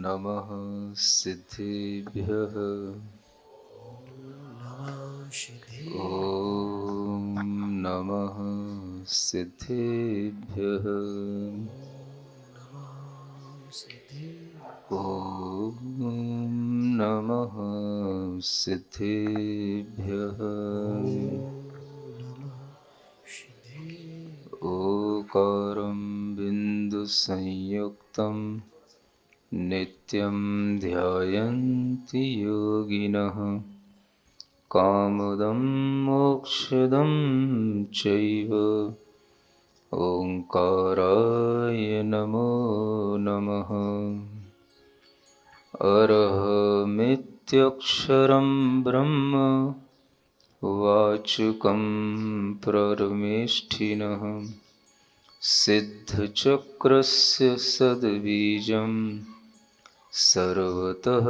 नमः सिद्धिभ्यः। ॐ नमः सिद्धिभ्यः। ॐ नमः सिद्धिभ्यः। ओकारं बिन्दुसंयुक्तं नित्यं ध्यायन्ति योगिनः। कामदं मोक्षदं चैव ओंकाराय नमो नमः। अरहमित्यक्षरं ब्रह्म वाचुकं प्ररमेष्ठिनः। सिद्धचक्रस्य सद्बीजं सर्वतः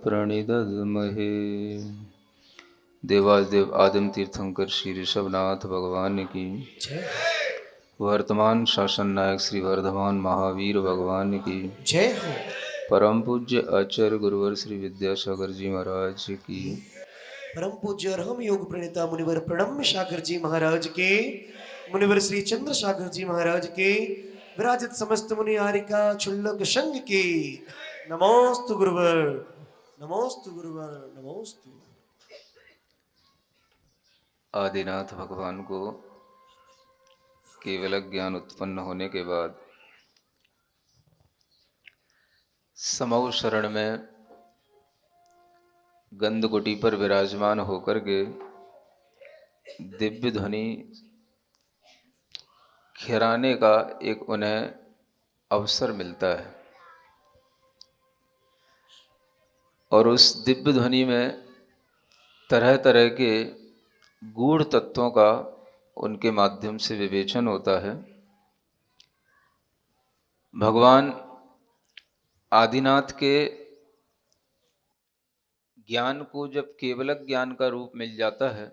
प्रणिदद्महे। देवादिदेव आदिम तीर्थंकर श्री ऋषभनाथ भगवान की जय। वर्तमान शासन नायक श्री वर्धमान महावीर भगवान की जय हो। परम पूज्य आचार्य गुरुवर श्री विद्यासागर जी महाराज की परम पूज्य और हम योग प्रणेता मुनिवर प्रणम सागर जी महाराज के, मुनिवर श्री चंद्र सागर जी महाराज के, विराजित समस्त मुनि आरिका क्षुल्लक संघ के नमोस्तु गुरुवर, नमोस्तु गुरुवर, नमोस्तु। आदिनाथ भगवान को केवल ज्ञान उत्पन्न होने के बाद समऊ शरण में गंधकुटी पर विराजमान होकर के दिव्य ध्वनि खिराने का एक उन्हें अवसर मिलता है और उस दिव्य ध्वनि में तरह तरह के गूढ़ तत्वों का उनके माध्यम से विवेचन होता है। भगवान आदिनाथ के ज्ञान को जब केवल ज्ञान का रूप मिल जाता है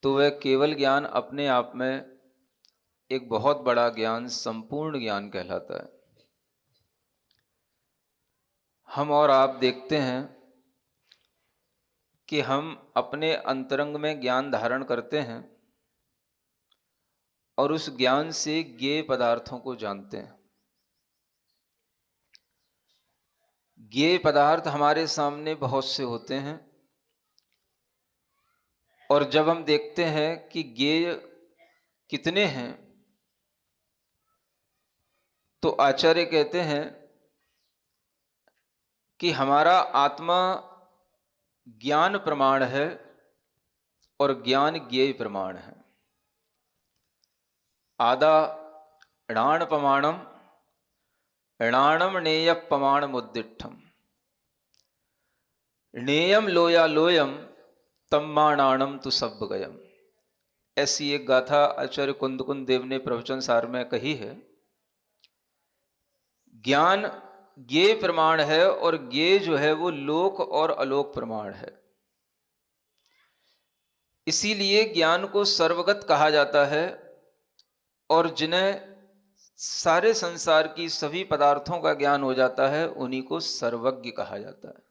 तो वह केवल ज्ञान अपने आप में एक बहुत बड़ा ज्ञान, संपूर्ण ज्ञान कहलाता है। हम और आप देखते हैं कि हम अपने अंतरंग में ज्ञान धारण करते हैं और उस ज्ञान से ज्ञेय पदार्थों को जानते हैं। ज्ञेय पदार्थ हमारे सामने बहुत से होते हैं और जब हम देखते हैं कि ज्ञेय कितने हैं तो आचार्य कहते हैं कि हमारा आत्मा ज्ञान प्रमाण है और ज्ञान ज्ञेय प्रमाण है। आदा णाण प्रमाणम णाणम नेय प्रमाण मुद्दिठम नेयम लोया लोयम तम्माणाणम तु सब गयम। ऐसी एक गाथा आचार्य कुंदकुंद देव ने प्रवचन सार में कही है। ज्ञान ज्ञेय प्रमाण है और ज्ञेय जो है वो लोक और अलोक प्रमाण है। इसीलिए ज्ञान को सर्वगत कहा जाता है और जिन्हें सारे संसार की सभी पदार्थों का ज्ञान हो जाता है उन्हीं को सर्वज्ञ कहा जाता है।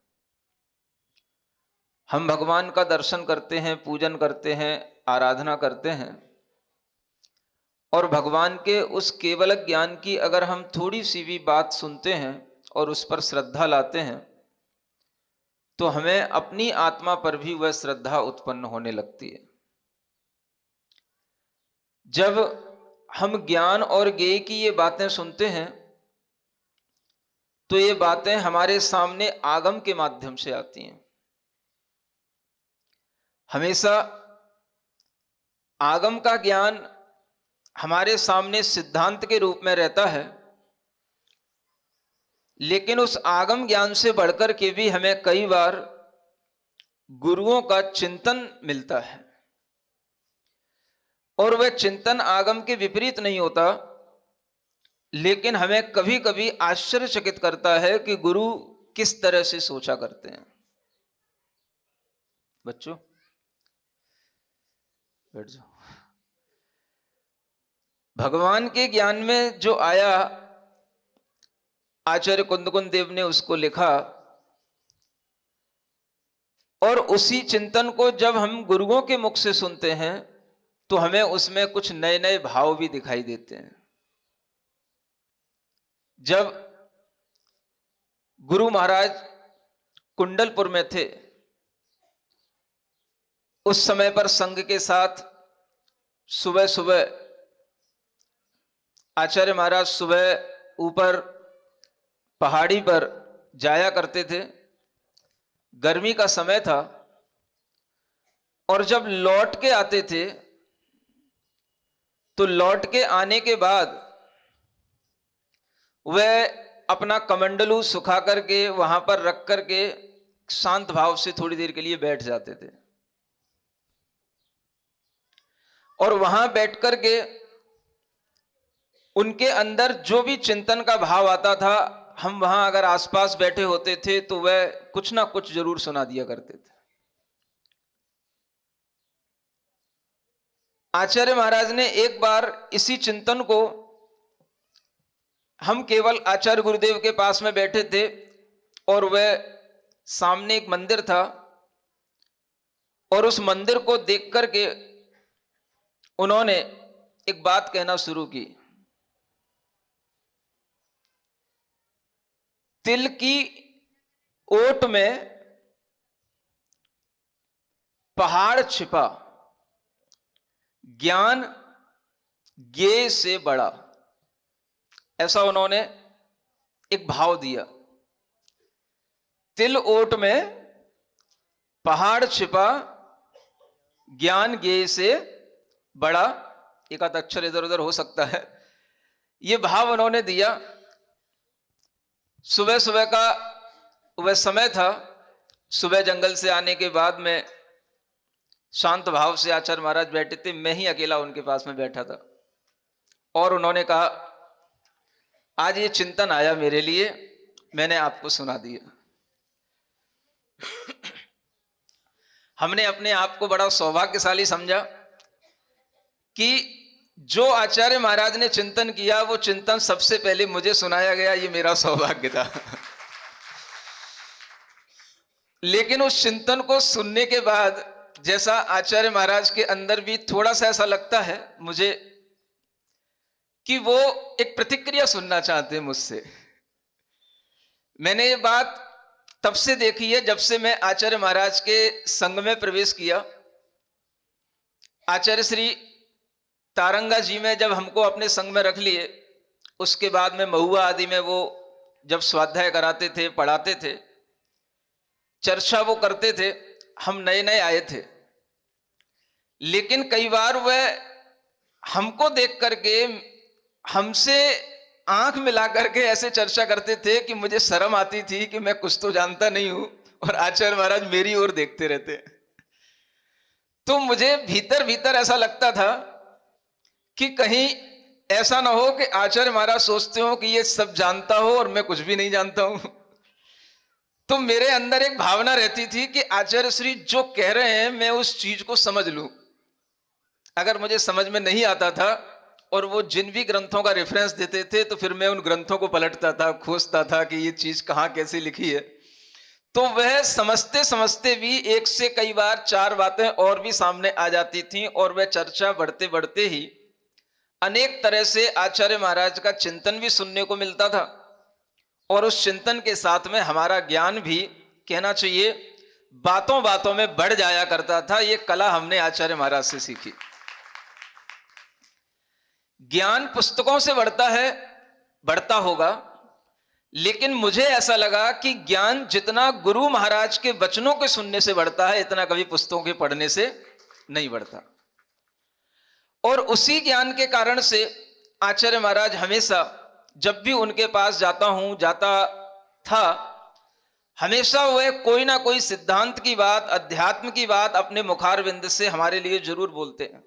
हम भगवान का दर्शन करते हैं, पूजन करते हैं, आराधना करते हैं और भगवान के उस केवल ज्ञान की अगर हम थोड़ी सी भी बात सुनते हैं और उस पर श्रद्धा लाते हैं तो हमें अपनी आत्मा पर भी वह श्रद्धा उत्पन्न होने लगती है। जब हम ज्ञान और ज्ञेय की ये बातें सुनते हैं तो ये बातें हमारे सामने आगम के माध्यम से आती हैं। हमेशा आगम का ज्ञान हमारे सामने सिद्धांत के रूप में रहता है, लेकिन उस आगम ज्ञान से बढ़कर के भी हमें कई बार गुरुओं का चिंतन मिलता है और वह चिंतन आगम के विपरीत नहीं होता, लेकिन हमें कभी कभी आश्चर्यचकित करता है कि गुरु किस तरह से सोचा करते हैं। बच्चों बैठ जाओ। भगवान के ज्ञान में जो आया आचार्य कुंदकुंद देव ने उसको लिखा, और उसी चिंतन को जब हम गुरुओं के मुख से सुनते हैं तो हमें उसमें कुछ नए नए भाव भी दिखाई देते हैं। जब गुरु महाराज कुंडलपुर में थे, उस समय पर संघ के साथ सुबह सुबह आचार्य महाराज सुबह ऊपर पहाड़ी पर जाया करते थे। गर्मी का समय था, और जब लौट के आते थे तो लौट के आने के बाद वह अपना कमंडलू सुखा करके वहां पर रख करके शांत भाव से थोड़ी देर के लिए बैठ जाते थे, और वहां बैठ करके उनके अंदर जो भी चिंतन का भाव आता था, हम वहां अगर आसपास बैठे होते थे तो वह कुछ ना कुछ जरूर सुना दिया करते थे। आचार्य महाराज ने एक बार इसी चिंतन को, हम केवल आचार्य गुरुदेव के पास में बैठे थे और वह सामने एक मंदिर था, और उस मंदिर को देख करके उन्होंने एक बात कहना शुरू की, तिल की ओट में पहाड़ छिपा, ज्ञान ज्ञेय से बड़ा, ऐसा उन्होंने एक भाव दिया। तिल ओट में पहाड़ छिपा, ज्ञान ज्ञेय से बड़ा, एक आध अक्षर इधर उधर हो सकता है, यह भाव उन्होंने दिया। सुबह सुबह का वह समय था, सुबह जंगल से आने के बाद में शांत भाव से आचार्य महाराज बैठे थे, मैं ही अकेला उनके पास में बैठा था, और उन्होंने कहा, आज ये चिंतन आया मेरे लिए, मैंने आपको सुना दिया। हमने अपने आप को बड़ा सौभाग्यशाली समझा कि जो आचार्य महाराज ने चिंतन किया वो चिंतन सबसे पहले मुझे सुनाया गया, ये मेरा सौभाग्य था। लेकिन उस चिंतन को सुनने के बाद जैसा आचार्य महाराज के अंदर भी थोड़ा सा ऐसा लगता है मुझे कि वो एक प्रतिक्रिया सुनना चाहते हैं मुझसे। मैंने ये बात तब से देखी है जब से मैं आचार्य महाराज के संग में प्रवेश किया। आचार्य श्री तारंगा जी में जब हमको अपने संग में रख लिए, उसके बाद में महुआ आदि में वो जब स्वाध्याय कराते थे, पढ़ाते थे, चर्चा वो करते थे, हम नए नए आए थे, लेकिन कई बार वह हमको देख करके हमसे आंख मिला करके ऐसे चर्चा करते थे कि मुझे शर्म आती थी कि मैं कुछ तो जानता नहीं हूं, और आचार्य महाराज मेरी ओर देखते रहते। तो मुझे भीतर भीतर ऐसा लगता था कि कहीं ऐसा ना हो कि आचार्य महाराज सोचते हो कि ये सब जानता हो और मैं कुछ भी नहीं जानता हूं। तो मेरे अंदर एक भावना रहती थी कि आचार्य श्री जो कह रहे हैं मैं उस चीज को समझ लूं। अगर मुझे समझ में नहीं आता था और वो जिन भी ग्रंथों का रेफरेंस देते थे तो फिर मैं उन ग्रंथों को पलटता था, खोजता था कि ये चीज कहां कैसे लिखी है। तो वह समझते समझते भी एक से कई बार चार बातें और भी सामने आ जाती थीं, और वह चर्चा बढ़ते बढ़ते ही अनेक तरह से आचार्य महाराज का चिंतन भी सुनने को मिलता था, और उस चिंतन के साथ में हमारा ज्ञान भी, कहना चाहिए, बातों बातों में बढ़ जाया करता था। ये कला हमने आचार्य महाराज से सीखी। ज्ञान पुस्तकों से बढ़ता है, बढ़ता होगा, लेकिन मुझे ऐसा लगा कि ज्ञान जितना गुरु महाराज के वचनों के सुनने से बढ़ता है, इतना कभी पुस्तकों के पढ़ने से नहीं बढ़ता। और उसी ज्ञान के कारण से आचार्य महाराज हमेशा, जब भी उनके पास जाता था, हमेशा वह कोई ना कोई सिद्धांत की बात, अध्यात्म की बात अपने मुखारविंद से हमारे लिए जरूर बोलते हैं।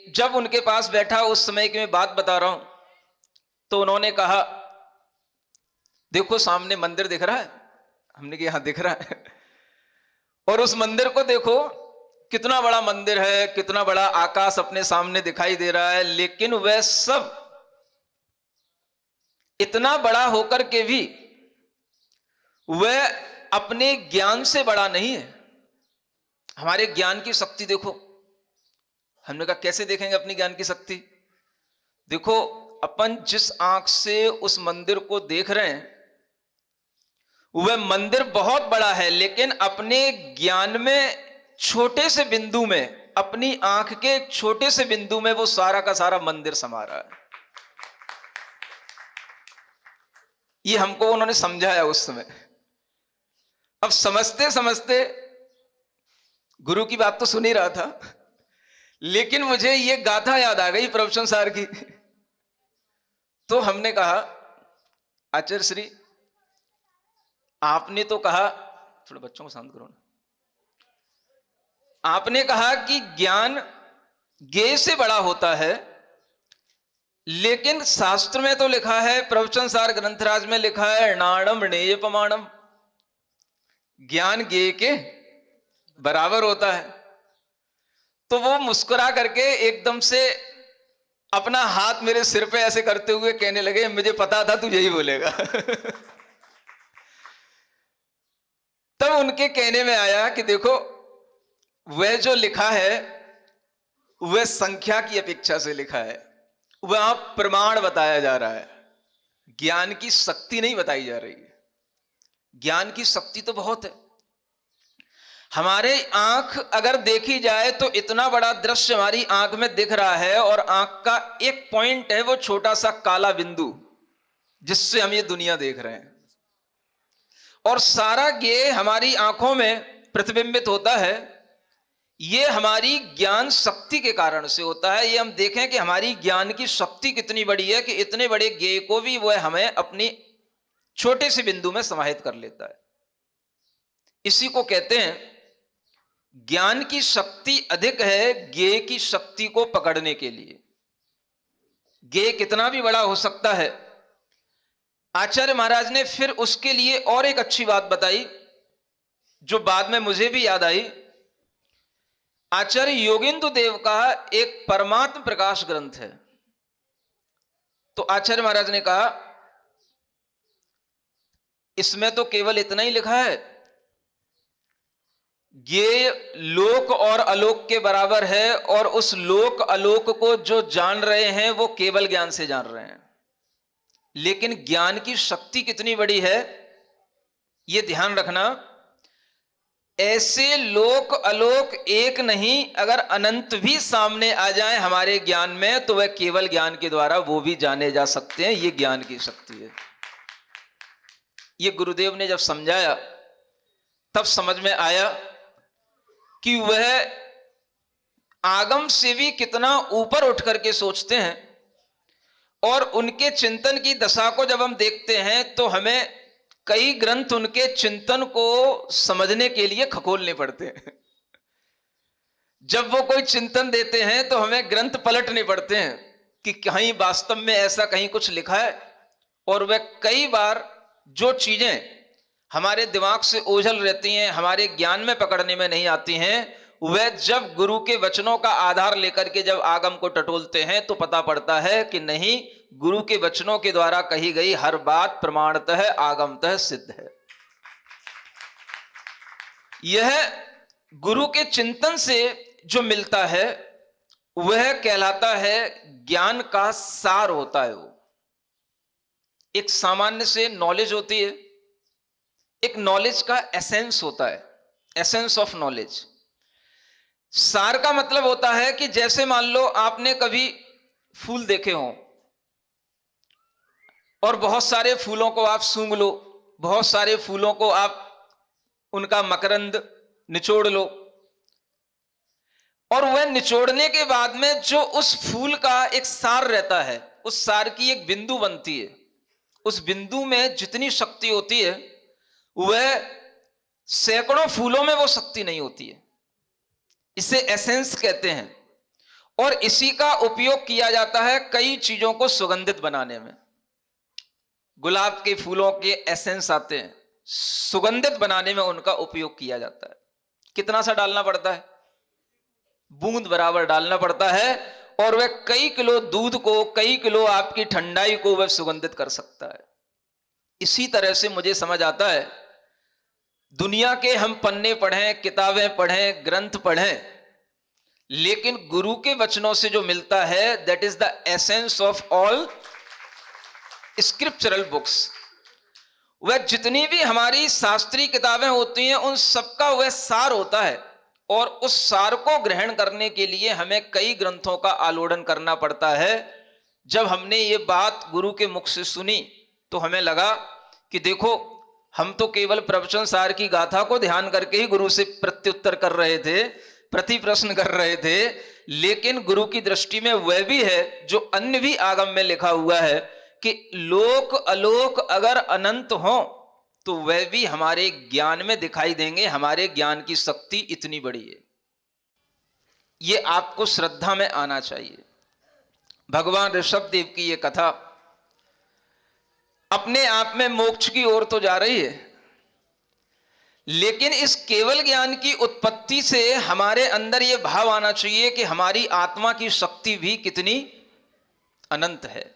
जब उनके पास बैठा, उस समय की मैं बात बता रहा हूं, तो उन्होंने कहा, देखो सामने मंदिर दिख रहा है। हमने कहा, यहां दिख रहा है। और उस मंदिर को देखो, कितना बड़ा मंदिर है, कितना बड़ा आकाश अपने सामने दिखाई दे रहा है, लेकिन वह सब इतना बड़ा होकर के भी वह अपने ज्ञान से बड़ा नहीं है। हमारे ज्ञान की शक्ति देखो। हमने कहा कैसे देखेंगे अपनी ज्ञान की शक्ति? देखो, अपन जिस आंख से उस मंदिर को देख रहे हैं वह मंदिर बहुत बड़ा है, लेकिन अपने ज्ञान में छोटे से बिंदु में, अपनी आंख के छोटे से बिंदु में वो सारा का सारा मंदिर समा रहा है। ये हमको उन्होंने समझाया उस समय। अब समझते समझते, गुरु की बात तो सुन ही रहा था, लेकिन मुझे ये गाथा याद आ गई प्रवचन सार की। तो हमने कहा, आचार्य श्री, आपने तो कहा, थोड़ा बच्चों को शांत करो ना, आपने कहा कि ज्ञान ज्ञेय से बड़ा होता है, लेकिन शास्त्र में तो लिखा है, प्रवचन सार ग्रंथराज में लिखा है, नाणम नेय प्रमाणम, ज्ञान ज्ञेय के बराबर होता है। तो वो मुस्कुरा करके एकदम से अपना हाथ मेरे सिर पे ऐसे करते हुए कहने लगे, मुझे पता था तू यही बोलेगा। तब उनके कहने में आया कि देखो, वह जो लिखा है वह संख्या की अपेक्षा से लिखा है, वह प्रमाण बताया जा रहा है, ज्ञान की शक्ति नहीं बताई जा रही है। ज्ञान की शक्ति तो बहुत है। हमारे आंख अगर देखी जाए तो इतना बड़ा दृश्य हमारी आंख में दिख रहा है, और आंख का एक पॉइंट है वो छोटा सा काला बिंदु, जिससे हम ये दुनिया देख रहे हैं, और सारा ये हमारी आंखों में प्रतिबिंबित होता है। ये हमारी ज्ञान शक्ति के कारण से होता है। ये हम देखें कि हमारी ज्ञान की शक्ति कितनी बड़ी है कि इतने बड़े ज्ञेय को भी वह हमें अपनी छोटे से बिंदु में समाहित कर लेता है। इसी को कहते हैं ज्ञान की शक्ति अधिक है ज्ञेय की शक्ति को पकड़ने के लिए। ज्ञेय कितना भी बड़ा हो सकता है। आचार्य महाराज ने फिर उसके लिए और एक अच्छी बात बताई, जो बाद में मुझे भी याद आई। आचार्य योगेंद्र देव का एक परमात्म प्रकाश ग्रंथ है। तो आचार्य महाराज ने कहा, इसमें तो केवल इतना ही लिखा है, ये लोक और अलोक के बराबर है, और उस लोक अलोक को जो जान रहे हैं वो केवल ज्ञान से जान रहे हैं। लेकिन ज्ञान की शक्ति कितनी बड़ी है ये ध्यान रखना। ऐसे लोक अलोक एक नहीं, अगर अनंत भी सामने आ जाए हमारे ज्ञान में, तो वह केवल ज्ञान के द्वारा वो भी जाने जा सकते हैं। ये ज्ञान की शक्ति है। ये गुरुदेव ने जब समझाया तब समझ में आया कि वह आगम से भी कितना ऊपर उठ करके सोचते हैं, और उनके चिंतन की दशा को जब हम देखते हैं तो हमें कई ग्रंथ उनके चिंतन को समझने के लिए खखोलने पड़ते हैं। जब वो कोई चिंतन देते हैं तो हमें ग्रंथ पलटने पड़ते हैं कि कहीं वास्तव में ऐसा कहीं कुछ लिखा है। और वह कई बार जो चीजें हमारे दिमाग से ओझल रहती हैं, हमारे ज्ञान में पकड़ने में नहीं आती हैं, वह जब गुरु के वचनों का आधार लेकर के जब आगम को टटोलते हैं तो पता पड़ता है कि नहीं, गुरु के वचनों के द्वारा कही गई हर बात प्रमाणतः आगमतः सिद्ध है। यह गुरु के चिंतन से जो मिलता है वह कहलाता है ज्ञान का सार होता है। वो एक सामान्य से नॉलेज होती है, एक नॉलेज का एसेंस होता है, एसेंस ऑफ नॉलेज। सार का मतलब होता है कि जैसे मान लो आपने कभी फूल देखे हों और बहुत सारे फूलों को आप सूंघ लो, बहुत सारे फूलों को आप उनका मकरंद निचोड़ लो, और वह निचोड़ने के बाद में जो उस फूल का एक सार रहता है, उस सार की एक बिंदु बनती है। उस बिंदु में जितनी शक्ति होती है वह सैकड़ों फूलों में वो शक्ति नहीं होती है। इसे एसेंस कहते हैं, और इसी का उपयोग किया जाता है कई चीजों को सुगंधित बनाने में। गुलाब के फूलों के एसेंस आते हैं, सुगंधित बनाने में उनका उपयोग किया जाता है। कितना सा डालना पड़ता है? बूंद बराबर डालना पड़ता है, और वह कई किलो दूध को, कई किलो आपकी ठंडाई को वह सुगंधित कर सकता है। इसी तरह से मुझे समझ आता है, दुनिया के हम पन्ने पढ़ें, किताबें पढ़ें, ग्रंथ पढ़ें, लेकिन गुरु के वचनों से जो मिलता है, that is the essence of all scriptural books. वह जितनी भी हमारी शास्त्रीय किताबें होती हैं, उन सबका वह सार होता है, और उस सार को ग्रहण करने के लिए हमें कई ग्रंथों का आलोड़न करना पड़ता है। जब हमने ये बात गुरु के मुख से सुनी तो हमें लगा कि देखो, हम तो केवल प्रवचन सार की गाथा को ध्यान करके ही गुरु से प्रत्युत्तर कर रहे थे, प्रति प्रश्न कर रहे थे, लेकिन गुरु की दृष्टि में वह भी है जो अन्य भी आगम में लिखा हुआ है कि लोक अलोक अगर अनंत हो तो वह भी हमारे ज्ञान में दिखाई देंगे। हमारे ज्ञान की शक्ति इतनी बड़ी है। ये आपको श्रद्धा में आना चाहिए। भगवान ऋषभदेव की ये कथा अपने आप में मोक्ष की ओर तो जा रही है, लेकिन इस केवल ज्ञान की उत्पत्ति से हमारे अंदर यह भाव आना चाहिए कि हमारी आत्मा की शक्ति भी कितनी अनंत है।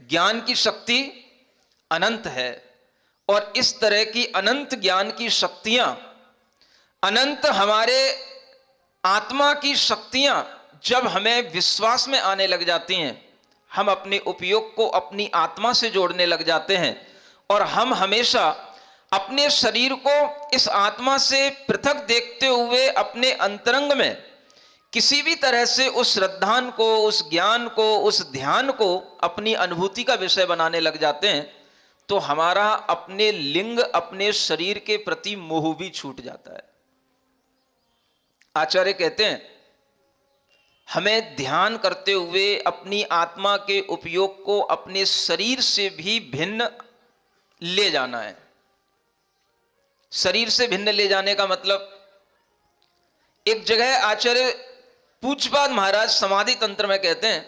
ज्ञान की शक्ति अनंत है, और इस तरह की अनंत ज्ञान की शक्तियां, अनंत हमारे आत्मा की शक्तियां जब हमें विश्वास में आने लग जाती हैं, हम अपने उपयोग को अपनी आत्मा से जोड़ने लग जाते हैं, और हम हमेशा अपने शरीर को इस आत्मा से पृथक देखते हुए अपने अंतरंग में किसी भी तरह से उस श्रद्धान को, उस ज्ञान को, उस ध्यान को अपनी अनुभूति का विषय बनाने लग जाते हैं, तो हमारा अपने लिंग, अपने शरीर के प्रति मोह भी छूट जाता है। आचार्य कहते हैं, हमें ध्यान करते हुए अपनी आत्मा के उपयोग को अपने शरीर से भी भिन्न ले जाना है। शरीर से भिन्न ले जाने का मतलब, एक जगह आचार्य पूज्यपाद महाराज समाधि तंत्र में कहते हैं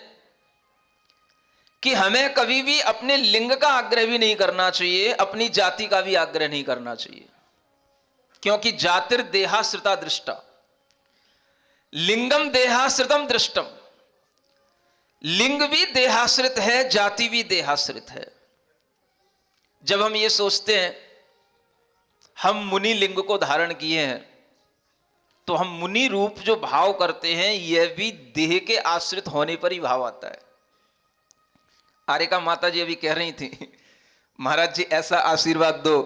कि हमें कभी भी अपने लिंग का आग्रह भी नहीं करना चाहिए, अपनी जाति का भी आग्रह नहीं करना चाहिए, क्योंकि जातिर देहाश्रिता दृष्टा, लिंगम देहाश्रितम दृष्टम। लिंग भी देहाश्रित है, जाति भी देहाश्रित है। जब हम ये सोचते हैं हम मुनि लिंग को धारण किए हैं, तो हम मुनि रूप जो भाव करते हैं, यह भी देह के आश्रित होने पर ही भाव आता है। आर्यका माता जी अभी कह रही थी, महाराज जी ऐसा आशीर्वाद दो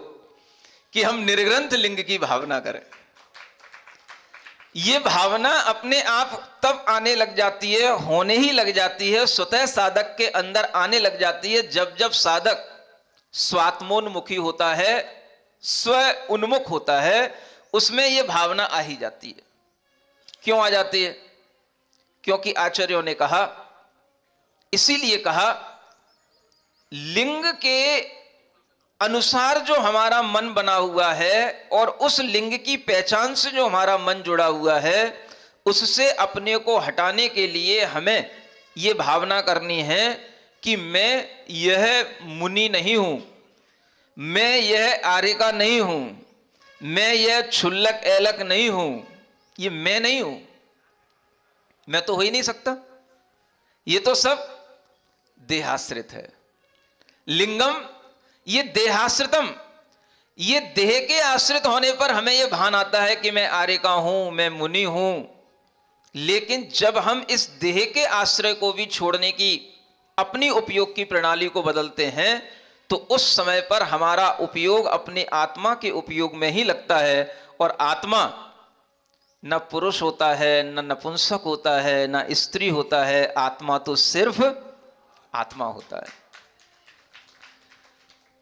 कि हम निर्ग्रंथ लिंग की भावना करें। ये भावना अपने आप तब आने लग जाती है, होने ही लग जाती है, स्वतः साधक के अंदर आने लग जाती है, जब जब साधक स्वात्मोन्मुखी होता है, स्व उन्मुख होता है, उसमें यह भावना आ ही जाती है। क्यों आ जाती है? क्योंकि आचार्यों ने कहा, इसीलिए कहा, लिंग के अनुसार जो हमारा मन बना हुआ है और उस लिंग की पहचान से जो हमारा मन जुड़ा हुआ है, उससे अपने को हटाने के लिए हमें यह भावना करनी है कि मैं यह मुनि नहीं हूं, मैं यह आर्यका नहीं हूं, मैं यह क्षुल्लक एलक नहीं हूं, ये मैं नहीं हूं, मैं तो हो ही नहीं सकता। ये तो सब देहाश्रित है। लिंगम ये देहाश्रितम, ये देह के आश्रित होने पर हमें यह भान आता है कि मैं आर्यका हूं, मैं मुनि हूं, लेकिन जब हम इस देह के आश्रय को भी छोड़ने की अपनी उपयोग की प्रणाली को बदलते हैं, तो उस समय पर हमारा उपयोग अपने आत्मा के उपयोग में ही लगता है, और आत्मा न पुरुष होता है, न नपुंसक होता है, न स्त्री होता है, आत्मा तो सिर्फ आत्मा होता है।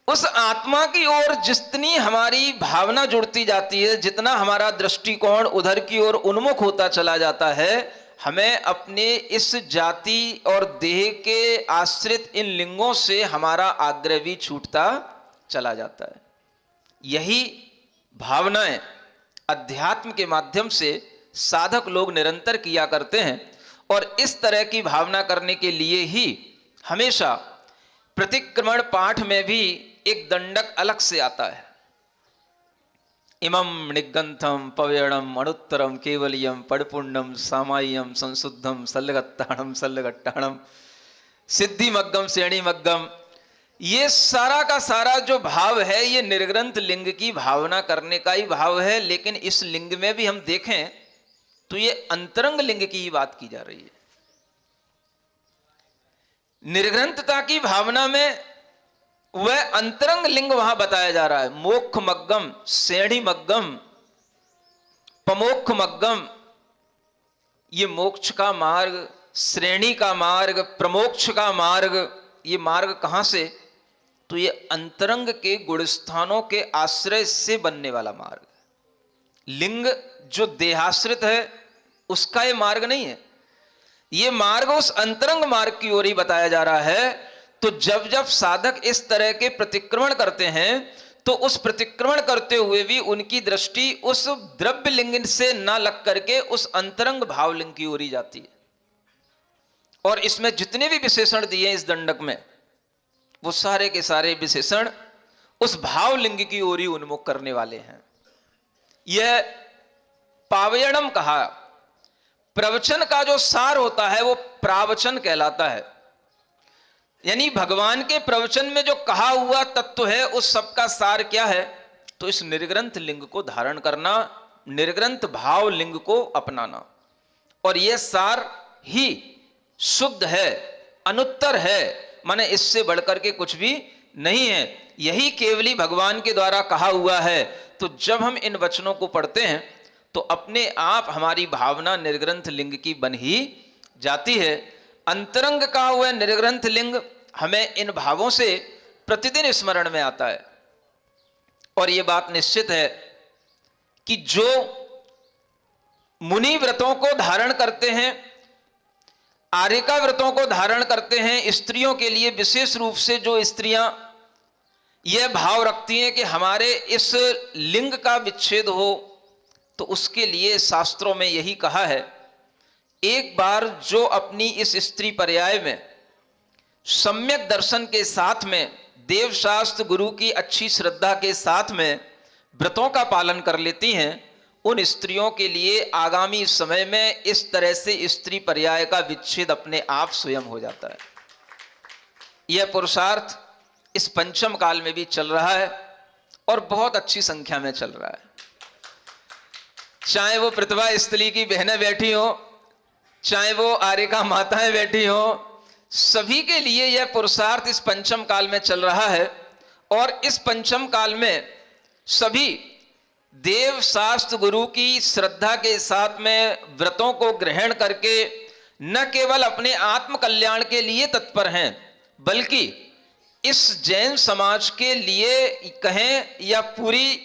उस आत्मा की ओर जितनी हमारी भावना जुड़ती जाती है, जितना हमारा दृष्टिकोण उधर की ओर उन्मुख होता चला जाता है, हमें अपने इस जाति और देह के आश्रित इन लिंगों से हमारा आग्रह भी छूटता चला जाता है। यही भावनाएं अध्यात्म के माध्यम से साधक लोग निरंतर किया करते हैं, और इस तरह की भावना करने के लिए ही हमेशा प्रतिक्रमण पाठ में भी एक दंडक अलग से आता है। इमं निगंथम पवयणम अणुत्तरम केवलियम पड़पुण्यम सामाय्यम संशुद्धम सल्लगट्टाणम सिद्धि मग्गम श्रेणी मग्गम। ये सारा का सारा जो भाव है ये निर्ग्रंथ लिंग की भावना करने का ही भाव है। लेकिन इस लिंग में भी हम देखें तो ये अंतरंग लिंग की ही बात की जा रही है। निर्ग्रंथता की भावना में वह अंतरंग लिंग वहां बताया जा रहा है। मोक्ष मग्गम, श्रेणी मग्गम, पमोक्ष मग्गम, ये मोक्ष का मार्ग, श्रेणी का मार्ग, प्रमोक्ष का मार्ग, ये मार्ग कहां से? तो ये अंतरंग के गुणस्थानों के आश्रय से बनने वाला मार्ग। लिंग जो देहाश्रित है उसका ये मार्ग नहीं है, ये मार्ग उस अंतरंग मार्ग की ओर ही बताया जा रहा है। तो जब जब साधक इस तरह के प्रतिक्रमण करते हैं तो उस प्रतिक्रमण करते हुए भी उनकी दृष्टि उस द्रव्य लिंग से ना लग करके उस अंतरंग भावलिंग की ओर ही जाती है। और इसमें जितने भी विशेषण दिए इस दंडक में वो सारे के सारे विशेषण उस भावलिंग की ओर ही उन्मुख करने वाले हैं। यह पावयणम कहा। प्रवचन का जो सार होता है वो प्रावचन कहलाता है। यानी भगवान के प्रवचन में जो कहा हुआ तत्व है उस सबका सार क्या है? तो इस निर्ग्रंथ लिंग को धारण करना, निर्ग्रंथ भाव लिंग को अपनाना। और यह सार ही शुद्ध है, अनुत्तर है, माने इससे बढ़कर के कुछ भी नहीं है। यही केवली भगवान के द्वारा कहा हुआ है। तो जब हम इन वचनों को पढ़ते हैं तो अपने आप हमारी भावना निर्ग्रंथ लिंग की बन ही जाती है। अंतरंग का हुआ निर्ग्रंथ लिंग हमें इन भावों से प्रतिदिन स्मरण में आता है। और यह बात निश्चित है कि जो मुनि व्रतों को धारण करते हैं, आर्यिका व्रतों को धारण करते हैं, स्त्रियों के लिए विशेष रूप से जो स्त्रियां यह भाव रखती हैं कि हमारे इस लिंग का विच्छेद हो, तो उसके लिए शास्त्रों में यही कहा है, एक बार जो अपनी इस स्त्री पर्याय में सम्यक दर्शन के साथ में, देवशास्त्र गुरु की अच्छी श्रद्धा के साथ में व्रतों का पालन कर लेती हैं, उन स्त्रियों के लिए आगामी समय में इस तरह से स्त्री पर्याय का विच्छेद अपने आप स्वयं हो जाता है। यह पुरुषार्थ इस पंचम काल में भी चल रहा है और बहुत अच्छी संख्या में चल रहा है। चाहे वो प्रतिभा स्थली की बहनें बैठी हो, चाहे वो आर्यिका माताएं बैठी हो, सभी के लिए यह पुरुषार्थ इस पंचम काल में चल रहा है। और इस पंचम काल में सभी देव शास्त्र गुरु की श्रद्धा के साथ में व्रतों को ग्रहण करके न केवल अपने आत्म कल्याण के लिए तत्पर हैं, बल्कि इस जैन समाज के लिए कहें या पूरी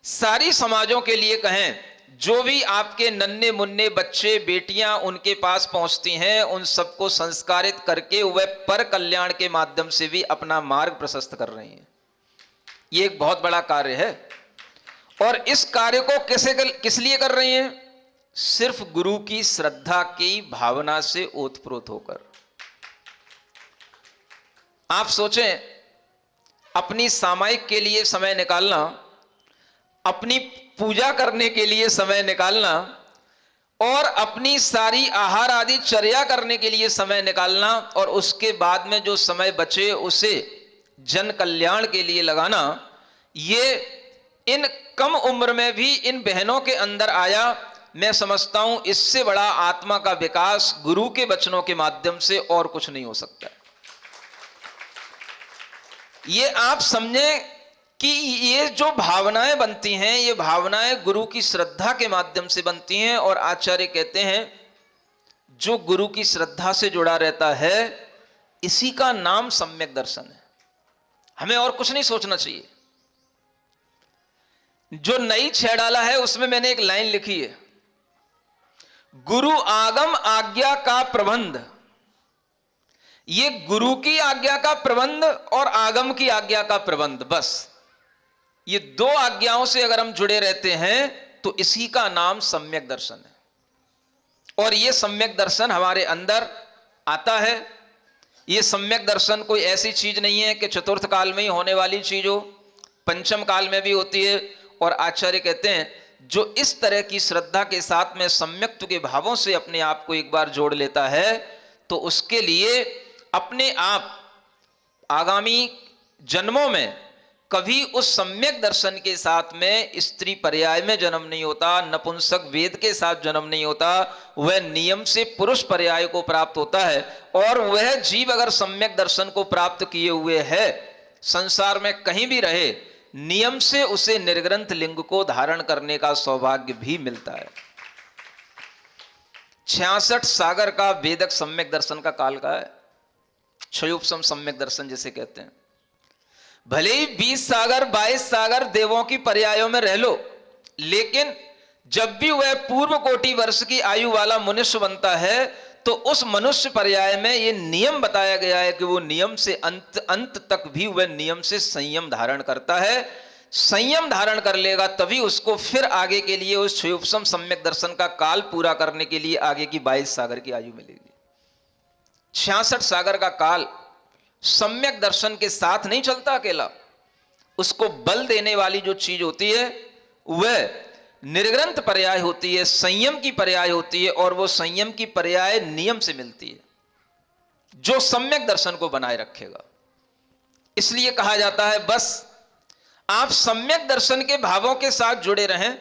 सारी समाजों के लिए कहें, जो भी आपके नन्हे मुन्ने बच्चे बेटियां उनके पास पहुंचती हैं, उन सबको संस्कारित करके वह पर कल्याण के माध्यम से भी अपना मार्ग प्रशस्त कर रही हैं। ये एक बहुत बड़ा कार्य है। और इस कार्य को किस लिए कर रही हैं? सिर्फ गुरु की श्रद्धा की भावना से ओतप्रोत होकर। आप सोचें, अपनी सामायिक के लिए समय निकालना, अपनी पूजा करने के लिए समय निकालना और अपनी सारी आहार आदि चर्या करने के लिए समय निकालना, और उसके बाद में जो समय बचे उसे जन कल्याण के लिए लगाना, ये इन कम उम्र में भी इन बहनों के अंदर आया। मैं समझता हूं इससे बड़ा आत्मा का विकास गुरु के वचनों के माध्यम से और कुछ नहीं हो सकता। ये आप समझें कि ये जो भावनाएं बनती हैं, ये भावनाएं गुरु की श्रद्धा के माध्यम से बनती हैं। और आचार्य कहते हैं जो गुरु की श्रद्धा से जुड़ा रहता है इसी का नाम सम्यक दर्शन है। हमें और कुछ नहीं सोचना चाहिए। जो नई छेड़ाला है उसमें मैंने एक लाइन लिखी है, गुरु आगम आज्ञा का प्रबंध। ये गुरु की आज्ञा का प्रबंध और आगम की आज्ञा का प्रबंध, बस ये दो आज्ञाओं से अगर हम जुड़े रहते हैं तो इसी का नाम सम्यक दर्शन है। और ये सम्यक दर्शन हमारे अंदर आता है। ये सम्यक दर्शन कोई ऐसी चीज नहीं है कि चतुर्थ काल में ही होने वाली चीज हो, पंचम काल में भी होती है और आचार्य कहते हैं जो इस तरह की श्रद्धा के साथ में सम्यक्त्व के भावों से अपने आप को एक बार जोड़ लेता है तो उसके लिए अपने आप आगामी जन्मों में कभी उस सम्यक दर्शन के साथ में स्त्री पर्याय में जन्म नहीं होता, नपुंसक वेद के साथ जन्म नहीं होता, वह नियम से पुरुष पर्याय को प्राप्त होता है। और वह जीव अगर सम्यक दर्शन को प्राप्त किए हुए है, संसार में कहीं भी रहे, नियम से उसे निर्ग्रंथ लिंग को धारण करने का सौभाग्य भी मिलता है। 66 सागर का वेदक सम्यक दर्शन का काल का है, क्षयोपम सम्यक दर्शन जिसे कहते हैं। भले ही 20 सागर 22 सागर देवों की पर्यायों में रह लो, लेकिन जब भी वह पूर्व कोटि वर्ष की आयु वाला मनुष्य बनता है तो उस मनुष्य पर्याय में यह नियम बताया गया है कि वो नियम से अंत तक भी वह नियम से संयम धारण करता है। संयम धारण कर लेगा तभी उसको फिर आगे के लिए उस क्षयोपम सम्यक दर्शन का काल पूरा करने के लिए आगे की 22 सागर की आयु मिलेगी। 66 सागर का काल सम्यक दर्शन के साथ नहीं चलता अकेला, उसको बल देने वाली जो चीज होती है वह निर्ग्रंथ पर्याय होती है, संयम की पर्याय होती है, और वो संयम की पर्याय नियम से मिलती है जो सम्यक दर्शन को बनाए रखेगा। इसलिए कहा जाता है बस आप सम्यक दर्शन के भावों के साथ जुड़े रहें,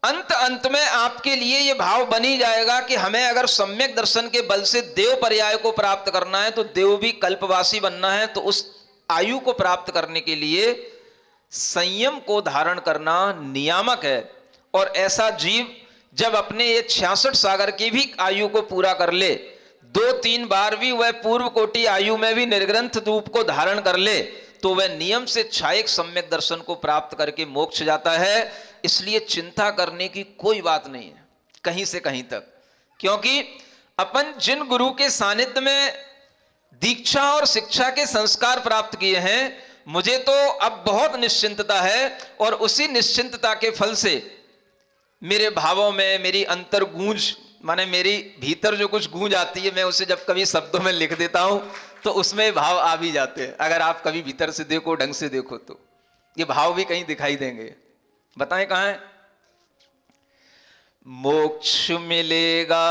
अंत में आपके लिए यह भाव बनी जाएगा कि हमें अगर सम्यक दर्शन के बल से देव पर्याय को प्राप्त करना है तो देव भी कल्पवासी बनना है, तो उस आयु को प्राप्त करने के लिए संयम को धारण करना नियामक है। और ऐसा जीव जब अपने ये 66 सागर की भी आयु को पूरा कर ले, 2-3 बार भी वह पूर्व कोटि आयु में भी निर्ग्रंथ रूप को धारण कर ले, तो वह नियम से छायक सम्यक दर्शन को प्राप्त करके मोक्ष जाता है। इसलिए चिंता करने की कोई बात नहीं है कहीं से कहीं तक, क्योंकि अपन जिन गुरु के सानिध्य में दीक्षा और शिक्षा के संस्कार प्राप्त किए हैं, मुझे तो अब बहुत निश्चिंतता है, और उसी निश्चिंतता के फल से मेरे भावों में मेरी अंतर गूंज, माने मेरी भीतर जो कुछ गूंज आती है, मैं उसे जब कभी शब्दों में लिख देता हूं तो उसमें भाव आ भी जाते हैं। अगर आप कभी भीतर से देखो, ढंग से देखो, तो ये भाव भी कहीं दिखाई देंगे। बताएं कहां है? मोक्ष मिलेगा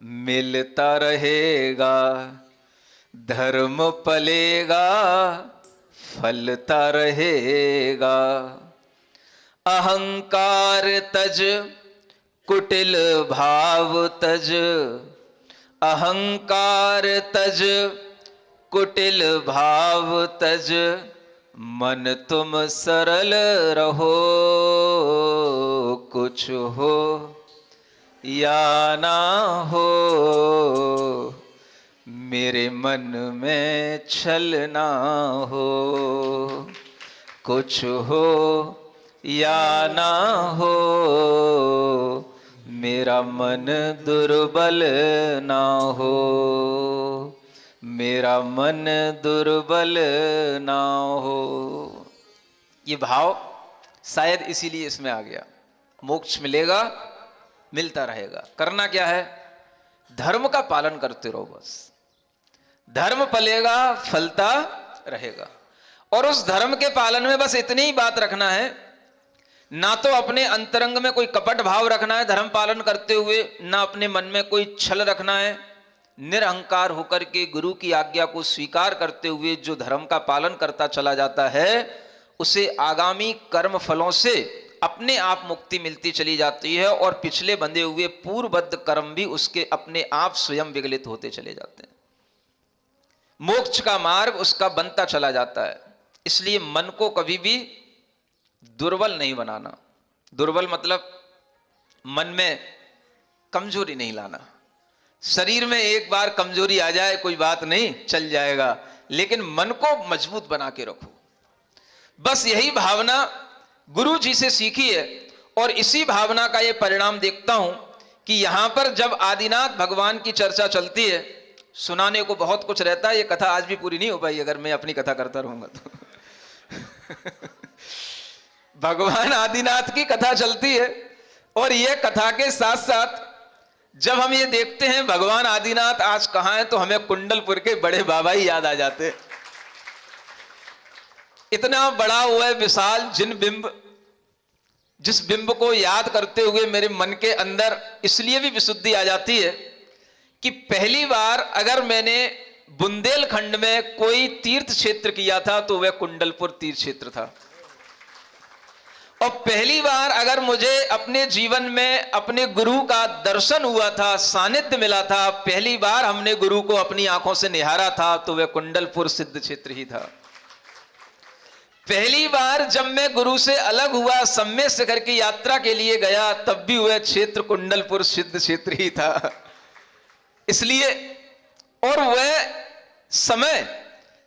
मिलता रहेगा, धर्म पलेगा फलता रहेगा, अहंकार तज कुटिल भाव तज, अहंकार तज कुटिल भाव तज, मन तुम सरल रहो, कुछ हो या ना हो, मेरे मन में छल ना हो, कुछ हो या ना हो, मेरा मन दुर्बल ना हो, मेरा मन दुर्बल ना हो। ये भाव शायद इसीलिए इसमें आ गया। मोक्ष मिलेगा मिलता रहेगा, करना क्या है? धर्म का पालन करते रहो, बस धर्म पलेगा फलता रहेगा। और उस धर्म के पालन में बस इतनी ही बात रखना है, ना तो अपने अंतरंग में कोई कपट भाव रखना है धर्म पालन करते हुए, ना अपने मन में कोई छल रखना है। निरहंकार होकर के गुरु की आज्ञा को स्वीकार करते हुए जो धर्म का पालन करता चला जाता है, उसे आगामी कर्म फलों से अपने आप मुक्ति मिलती चली जाती है, और पिछले बंधे हुए पूर्वबद्ध कर्म भी उसके अपने आप स्वयं विगलित होते चले जाते हैं। मोक्ष का मार्ग उसका बनता चला जाता है। इसलिए मन को कभी भी दुर्बल नहीं बनाना। दुर्बल मतलब मन में कमजोरी नहीं लाना। शरीर में एक बार कमजोरी आ जाए कोई बात नहीं, चल जाएगा, लेकिन मन को मजबूत बना के रखो। बस यही भावना गुरु जी से सीखी है, और इसी भावना का ये परिणाम देखता हूं कि यहां पर जब आदिनाथ भगवान की चर्चा चलती है, सुनाने को बहुत कुछ रहता है, ये कथा आज भी पूरी नहीं हो पाई अगर मैं अपनी कथा करता रहूंगा तो भगवान आदिनाथ की कथा चलती है, और यह कथा के साथ साथ जब हम ये देखते हैं भगवान आदिनाथ आज कहां हैं, तो हमें कुंडलपुर के बड़े बाबा ही याद आ जाते हैं। इतना बड़ा हुआ है विशाल जिस बिंब को याद करते हुए मेरे मन के अंदर इसलिए भी विशुद्धि आ जाती है कि पहली बार अगर मैंने बुंदेलखंड में कोई तीर्थ क्षेत्र किया था तो वह कुंडलपुर तीर्थ क्षेत्र था। और पहली बार अगर मुझे अपने जीवन में अपने गुरु का दर्शन हुआ था, सानिध्य मिला था, पहली बार हमने गुरु को अपनी आंखों से निहारा था तो वह कुंडलपुर सिद्ध क्षेत्र ही था। पहली बार जब मैं गुरु से अलग हुआ, सम्य शिखर की यात्रा के लिए गया, तब भी वह क्षेत्र कुंडलपुर सिद्ध क्षेत्र ही था। इसलिए और वह समय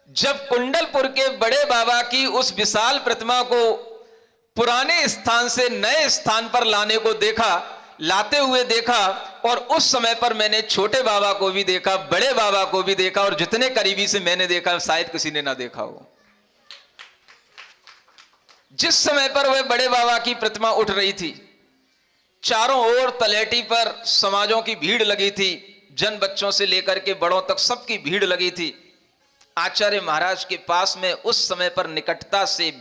जब कुंडलपुर के बड़े बाबा की उस विशाल प्रतिमा को पुराने स्थान से नए स्थान पर लाते हुए देखा, और उस समय पर मैंने छोटे बाबा को भी देखा, बड़े बाबा को भी देखा, और जितने करीबी से मैंने देखा शायद किसी ने ना देखा हो। जिस समय पर वह बड़े बाबा की प्रतिमा उठ रही थी, चारों ओर तलेटी पर समाजों की भीड़ लगी थी, जन बच्चों से लेकर के बड़ों तक सबकी भीड़ लगी थी। आचार्य महाराज के पास में उस समय पर निकटता से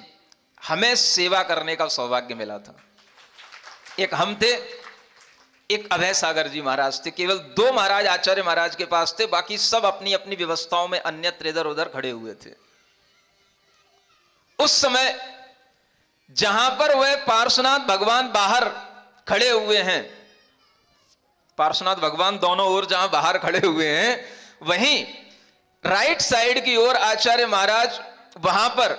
हमें सेवा करने का सौभाग्य मिला था। एक हम थे, एक अभय सागर जी महाराज थे। केवल 2 महाराज आचार्य महाराज के पास थे, बाकी सब अपनी अपनी व्यवस्थाओं में अन्यत्र इधर उधर खड़े हुए थे। उस समय जहां पर वह पार्श्वनाथ भगवान बाहर खड़े हुए हैं, पार्श्वनाथ भगवान दोनों ओर जहां बाहर खड़े हुए हैं, वहीं राइट साइड की ओर आचार्य महाराज वहां पर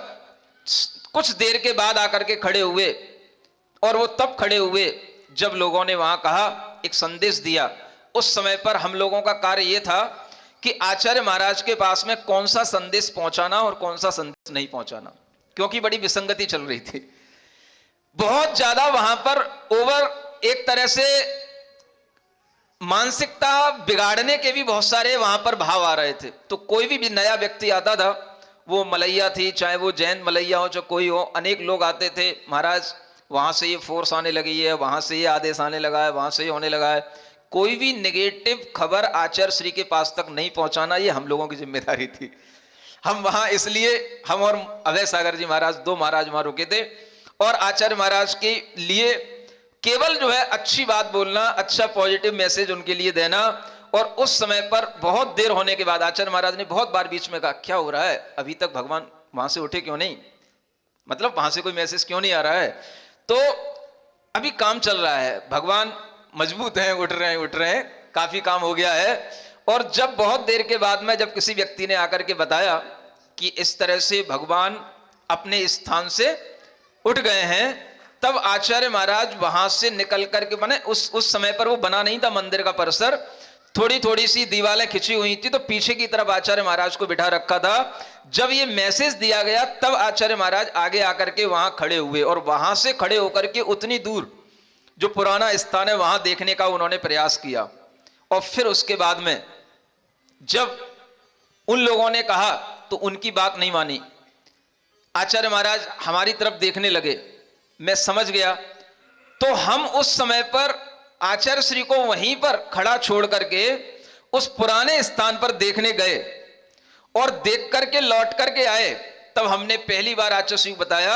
कुछ देर के बाद आकर के खड़े हुए। और वो तब खड़े हुए जब लोगों ने वहां कहा, एक संदेश दिया। उस समय पर हम लोगों का कार्य यह था कि आचार्य महाराज के पास में कौन सा संदेश पहुंचाना और कौन सा संदेश नहीं पहुंचाना, क्योंकि बड़ी विसंगति चल रही थी। बहुत ज्यादा वहां पर ओवर एक तरह से मानसिकता बिगाड़ने के भी बहुत सारे वहां पर भाव आ रहे थे। तो कोई भी नया व्यक्ति आता था, वो मलैया थी, चाहे वो जैन मलैया हो, चाहे कोई हो, अनेक लोग आते थे, महाराज वहां से ये फोर्स आने लगी है, वहां से ये आदेश आने लगा है, वहां से ये होने लगा है। कोई भी नेगेटिव खबर आचार्य श्री के पास तक नहीं पहुंचाना, ये हम लोगों की जिम्मेदारी थी। हम वहां इसलिए, हम और अभय सागर जी महाराज 2 महाराज वहां रुके थे, और आचार्य महाराज के लिए केवल जो है अच्छी बात बोलना, अच्छा पॉजिटिव मैसेज उनके लिए देना। और उस समय पर बहुत देर होने के बाद आचार्य महाराज ने बहुत बार बीच में कहा, क्या हो रहा है, अभी तक भगवान वहां से उठे क्यों नहीं, मतलब वहां से कोई मैसेज क्यों नहीं आ रहा है। तो अभी काम चल रहा है, भगवान मजबूत हैं, उठ रहे हैं, काफी काम हो गया है। और जब बहुत देर के बाद में जब किसी व्यक्ति ने आकर के बताया कि इस तरह से भगवान अपने स्थान से उठ गए हैं, तब आचार्य महाराज वहां से निकल करके, माने उस समय पर वो बना नहीं था मंदिर का परिसर, थोड़ी सी दीवारें खिंची हुई थी, तो पीछे की तरफ आचार्य महाराज को बिठा रखा था। जब ये मैसेज दिया गया तब आचार्य महाराज आगे आकर के वहां खड़े हुए, और वहां से खड़े होकर के उतनी दूर जो पुराना स्थान है वहां देखने का उन्होंने प्रयास किया। और फिर उसके बाद में जब उन लोगों ने कहा तो उनकी बात नहीं मानी, आचार्य महाराज हमारी तरफ देखने लगे, मैं समझ गया। तो हम उस समय पर आचार्य श्री को वहीं पर खड़ा छोड़ करके उस पुराने स्थान पर देखने गए, और देख करके लौट करके आए। तब हमने पहली बार आचार्य श्री को बताया,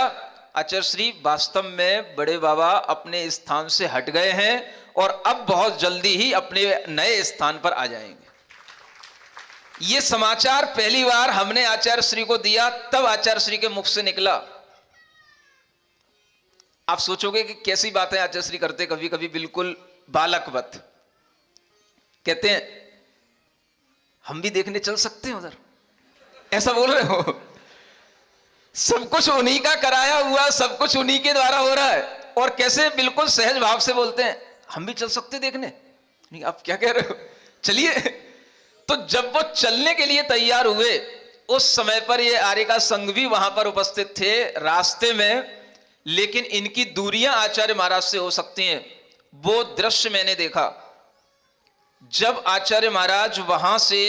आचार्य श्री वास्तव में बड़े बाबा अपने स्थान से हट गए हैं और अब बहुत जल्दी ही अपने नए स्थान पर आ जाएंगे। ये समाचार पहली बार हमने आचार्य श्री को दिया, तब आचार्य श्री के मुख से निकला। आप सोचोगे कि कैसी बातें आचार्य श्री करते, कभी कभी बिल्कुल बालकवत। कहते हैं हम भी देखने चल सकते हैं उधर, ऐसा बोल रहे हो। सब कुछ उन्हीं का कराया हुआ, सब कुछ उन्हीं के द्वारा हो रहा है, और कैसे बिल्कुल सहज भाव से बोलते हैं हम भी चल सकते देखने। नहीं, आप क्या कह रहे हो, चलिए। तो जब वो चलने के लिए तैयार हुए, उस समय पर ये आर्य का संघ भी वहां पर उपस्थित थे रास्ते में, लेकिन इनकी दूरियां आचार्य महाराज से हो सकती हैं। वो दृश्य मैंने देखा जब आचार्य महाराज वहां से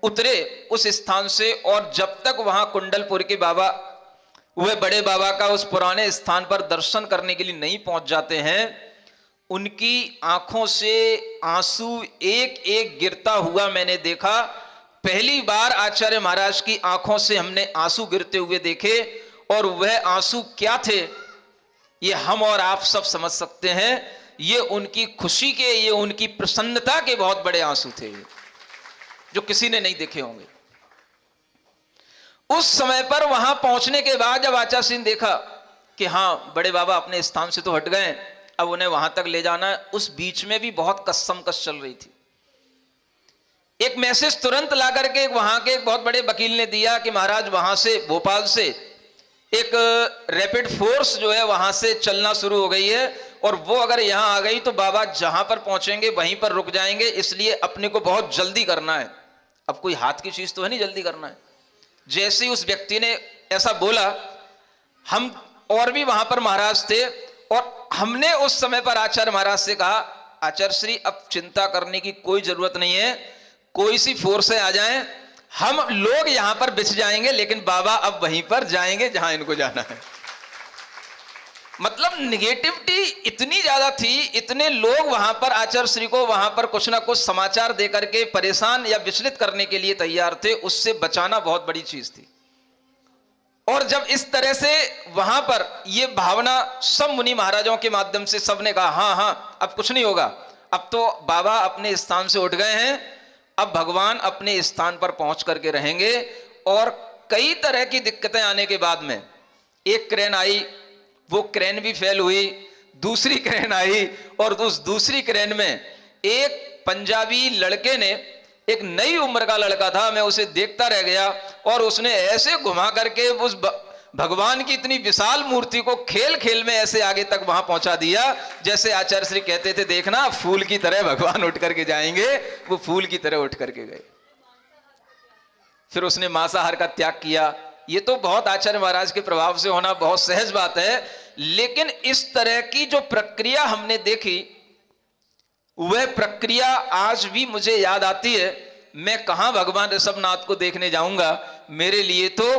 उतरे उस स्थान से, और जब तक वहां कुंडलपुर के बाबा, वह बड़े बाबा का उस पुराने स्थान पर दर्शन करने के लिए नहीं पहुंच जाते हैं, उनकी आंखों से आंसू एक एक गिरता हुआ मैंने देखा। पहली बार आचार्य महाराज की आंखों से हमने आंसू गिरते हुए देखे, और वह आंसू क्या थे ये हम और आप सब समझ सकते हैं। ये उनकी खुशी के, ये उनकी प्रसन्नता के बहुत बड़े आंसू थे, जो किसी ने नहीं देखे होंगे। उस समय पर वहां पहुंचने के बाद जब आचार्य सिंह देखा कि हाँ बड़े बाबा अपने स्थान से तो हट गए, अब उन्हें वहां तक ले जाना है, उस बीच में भी बहुत कस चल रही थी। एक मैसेज तुरंत ला करके वहां के एक बहुत बड़े वकील ने दिया कि महाराज वहां से, भोपाल से एक रैपिड फोर्स जो है वहां से चलना शुरू हो गई है, और वो अगर यहां आ गई तो बाबा जहां पर पहुंचेंगे वहीं पर रुक जाएंगे, इसलिए अपने को बहुत जल्दी करना है। अब कोई हाथ की चीज तो है नहीं जल्दी करना है। जैसे ही उस व्यक्ति ने ऐसा बोला, हम और भी वहां पर महाराज थे, और हमने उस समय पर आचार्य महाराज से कहा, आचार्य श्री अब चिंता करने की कोई जरूरत नहीं है, कोई सी फोर्स आ जाए, हम लोग यहां पर बिछ जाएंगे, लेकिन बाबा अब वहीं पर जाएंगे जहां इनको जाना है। मतलब निगेटिविटी इतनी ज्यादा थी, इतने लोग वहां पर आचार्य श्री को वहां पर कुछ ना कुछ समाचार देकर के परेशान या विचलित करने के लिए तैयार थे, उससे बचाना बहुत बड़ी चीज थी। और जब इस तरह से वहां पर ये भावना सब मुनि महाराजों के माध्यम से सबने कहा, हाँ हाँ अब कुछ नहीं होगा, अब तो बाबा अपने स्थान से उठ गए हैं, अब भगवान अपने स्थान पर पहुंच करके रहेंगे। और कई तरह की दिक्कतें आने के बाद में एक क्रेन आई, वो क्रेन भी फेल हुई, दूसरी क्रेन आई, और उस दूसरी क्रेन में एक पंजाबी लड़के ने, एक नई उम्र का लड़का था, मैं उसे देखता रह गया, और उसने ऐसे घुमा करके उस भगवान की इतनी विशाल मूर्ति को खेल खेल में ऐसे आगे तक वहां पहुंचा दिया, जैसे आचार्य श्री कहते थे, देखना फूल की तरह भगवान उठ करके जाएंगे। वो फूल की तरह उठ करके गए। फिर उसने मांसाहार का त्याग किया। ये तो बहुत आचार्य महाराज के प्रभाव से होना बहुत सहज बात है, लेकिन इस तरह की जो प्रक्रिया हमने देखी, वह प्रक्रिया आज भी मुझे याद आती है। मैं कहां भगवान ऋषभनाथ को देखने जाऊंगा, मेरे लिए तो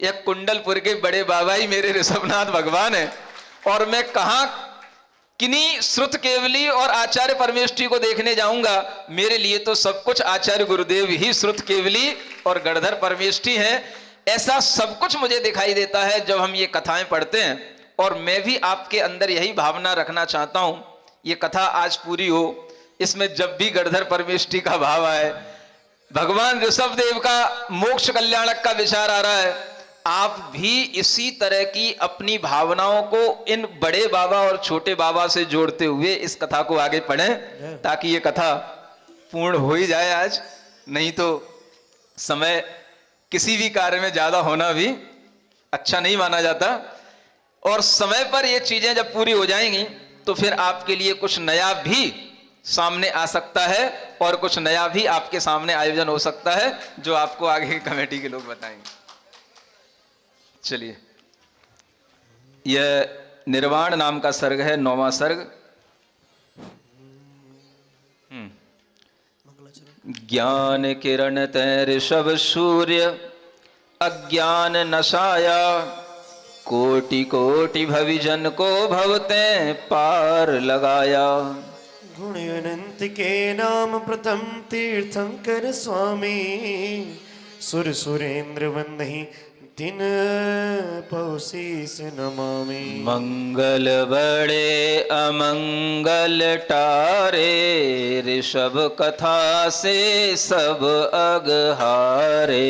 यह कुंडलपुर के बड़े बाबा ही मेरे ऋषभनाथ भगवान है, और मैं कहां किन्हीं श्रुत केवली और आचार्य परमेष्ठी को देखने जाऊंगा, मेरे लिए तो सब कुछ आचार्य गुरुदेव ही श्रुत केवली और गणधर परमेष्ठी हैं। ऐसा सब कुछ मुझे दिखाई देता है जब हम ये कथाएं पढ़ते हैं, और मैं भी आपके अंदर यही भावना रखना चाहता हूं। ये कथा आज पूरी हो, इसमें जब भी गणधर परमेष्ठी का भाव आए, भगवान ऋषभदेव का मोक्ष कल्याणक का विचार आ रहा है, आप भी इसी तरह की अपनी भावनाओं को इन बड़े बाबा और छोटे बाबा से जोड़ते हुए इस कथा को आगे पढ़ें, ताकि ये कथा पूर्ण हो ही जाए आज। नहीं तो समय किसी भी कार्य में ज्यादा होना भी अच्छा नहीं माना जाता, और समय पर ये चीजें जब पूरी हो जाएंगी तो फिर आपके लिए कुछ नया भी सामने आ सकता है, और कुछ नया भी आपके सामने आयोजन हो सकता है, जो आपको आगे कमेटी के लोग बताएंगे। चलिए, यह निर्वाण नाम का सर्ग है, 9वां सर्ग। ज्ञान किरण तै ऋषभ सूर्य, अज्ञान नशाया, कोटि कोटि भविजन को भवते पार लगाया। गुण अनंत के नाम प्रथम तीर्थंकर स्वामी, सुर सुरेंद्र वंदहि दिन पौसीस नमामि। मंगल बड़े अमंगल टारे, ऋषभ कथा से सब अगहारे।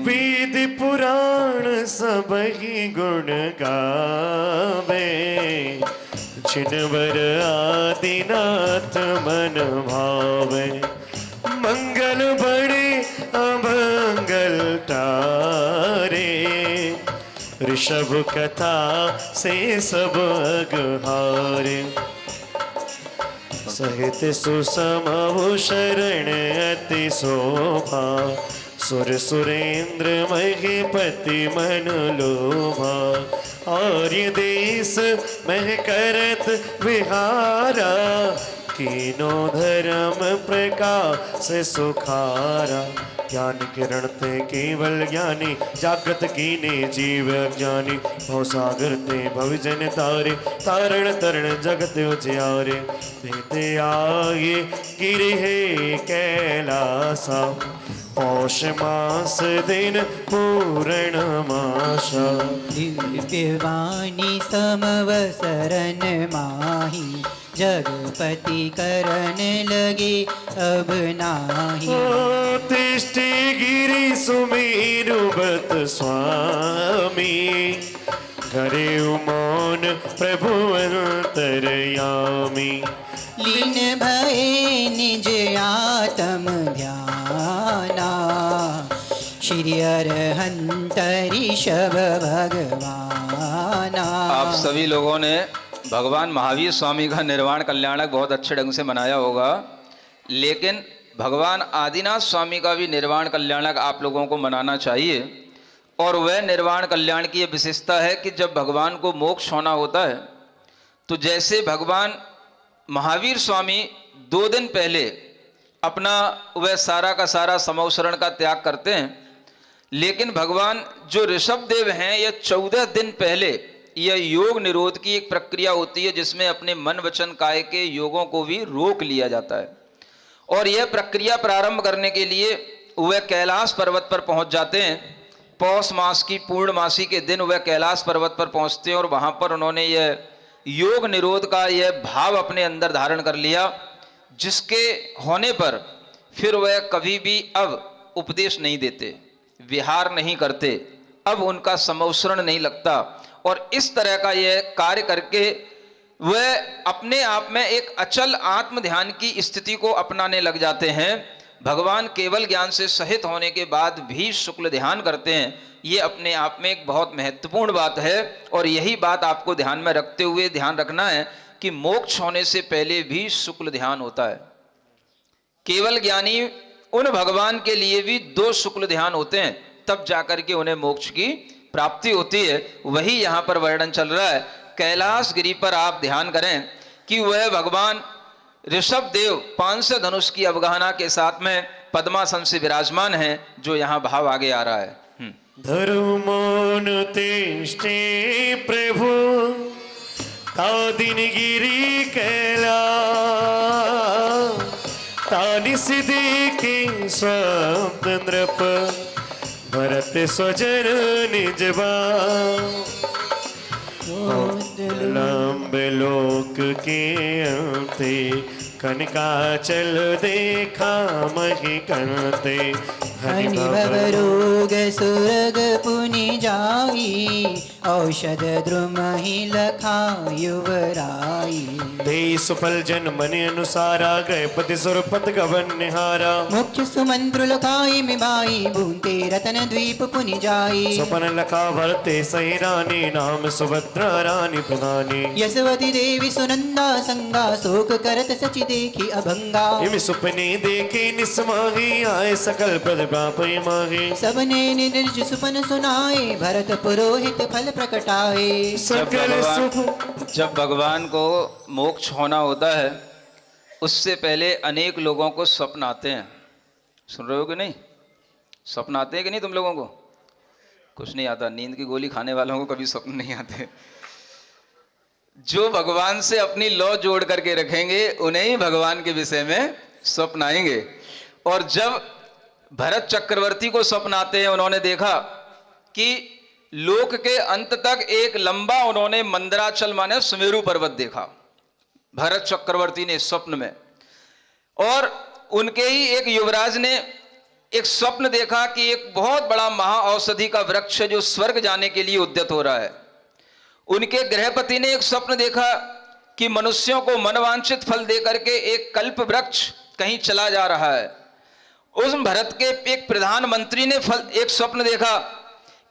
वेद पुराण सब ही गुण गावे, जिनवर आदिनाथ मन भावे। मंगल बड़े अमंगल टारे, ऋषभ कथा से सब अगहारे। सहित सुसमहु शरण अति शोभा, सुर सुरेंद्र महीपति मन लोभा। आर्य देश मह करत विहारा, कीनो धर्म प्रकाश सुखारा। ज्ञान किरण ते केवल ज्ञानी, जागत कीने जीव अज्ञानी। भव सागर ते भवजन तारे, तारण तरण जगत उजियारे। भेद आये गिरि कैलासा, पौष मास दिन पूर्णमासा दिव्यवाणी समवसरन माही जगपति करन लगे अब नाही। तिष्ठे गिरि सुमेरुबत स्वामी करे मौन प्रभु अंतरयामी। लीन भये निज आत्म ध्याना श्री अरहंत ऋषभ भगवाना। आप सभी लोगों ने भगवान महावीर स्वामी का निर्वाण कल्याणक बहुत अच्छे ढंग से मनाया होगा, लेकिन भगवान आदिनाथ स्वामी का भी निर्वाण कल्याणक आप लोगों को मनाना चाहिए। और वह निर्वाण कल्याण की यह विशेषता है कि जब भगवान को मोक्ष होना होता है तो जैसे भगवान महावीर स्वामी 2 दिन पहले अपना वह सारा का सारा समवसरण का त्याग करते हैं, लेकिन भगवान जो ऋषभ देव हैं यह 14 दिन पहले यह योग निरोध की एक प्रक्रिया होती है जिसमें अपने मन वचन काय के योगों को भी रोक लिया जाता है। और यह प्रक्रिया प्रारंभ करने के लिए वह कैलाश पर्वत पर पहुंच जाते हैं। पौष मास की पूर्णमासी के दिन वह कैलाश पर्वत पर पहुंचते हैं और वहां पर उन्होंने यह योग निरोध का यह भाव अपने अंदर धारण कर लिया, जिसके होने पर फिर वह कभी भी अब उपदेश नहीं देते, विहार नहीं करते, अब उनका समवसरण नहीं लगता। और इस तरह का यह कार्य करके वह अपने आप में एक अचल आत्म ध्यान की स्थिति को अपनाने लग जाते हैं। भगवान केवल ज्ञान से सहित होने के बाद भी शुक्ल ध्यान करते हैं। ये अपने आप में एक बहुत महत्वपूर्ण बात है और यही बात आपको ध्यान में रखते हुए ध्यान रखना है कि मोक्ष होने से पहले भी शुक्ल ध्यान होता है। केवल ज्ञानी उन भगवान के लिए भी 2 शुक्ल ध्यान होते हैं, तब जाकर के उन्हें मोक्ष की प्राप्ति होती है। वही यहाँ पर वर्णन चल रहा है। कैलाश गिरी पर आप ध्यान करें कि वह भगवान ऋषभ देव पांच धनुष की अवगाहना के साथ में पद्मासन से विराजमान हैं, जो यहाँ भाव आगे आ रहा है। धर्मोन तिष्ठे प्रभु तादिन गिरी कैला तानि सिद्धि की स्वप्न नृप भरत स्वजन निजबा लंब लोक के अंते कनकाचल देखा मही करते हनिभव रोग सुरग पुनि जाई औषध द्रुमहि लखा युवराई। दे सुफल जन मन अनुसारा गए पति सुरपत गवन निहारा मुख्य सुमंत्र लखाई में बाई भूंते रतन द्वीप पुनि जाई। स्वपन लखा भरते सही रानी नाम सुभद्रा रानी प्रधानी यशवती देवी सुनंदा संगा शोक करत सचि देखी अभंगा। इम सुपने देखे निस्माही आए सकल प्रतिभा परिमाही सबने निर्ज सुपन सुनाए भरत पुरोहित फल प्रकटाए। सकल सुख जब भगवान को मोक्ष होना होता है उससे पहले अनेक लोगों को स्वप्न आते हैं। सुन रहे हो कि नहीं? स्वप्न आते हैं कि नहीं तुम लोगों को? कुछ नहीं आता। नींद की गोली खाने वालों को कभी स्वप्न नहीं आते। जो भगवान से अपनी लौ जोड़ करके रखेंगे उन्हें ही भगवान के विषय में स्वप्न आएंगे। और जब भरत चक्रवर्ती को स्वप्न आते हैं, उन्होंने देखा कि लोक के अंत तक एक लंबा उन्होंने मंदराचल माने सुमेरु पर्वत देखा भरत चक्रवर्ती ने स्वप्न में। और उनके ही एक युवराज ने एक स्वप्न देखा कि एक बहुत बड़ा महाऔषधि का वृक्ष जो स्वर्ग जाने के लिए उद्यत हो रहा है। उनके गृहपति ने एक स्वप्न देखा कि मनुष्यों को मनवांछित फल देकर के एक कल्प वृक्ष कहीं चला जा रहा है। उस भरत के एक प्रधानमंत्री ने एक स्वप्न देखा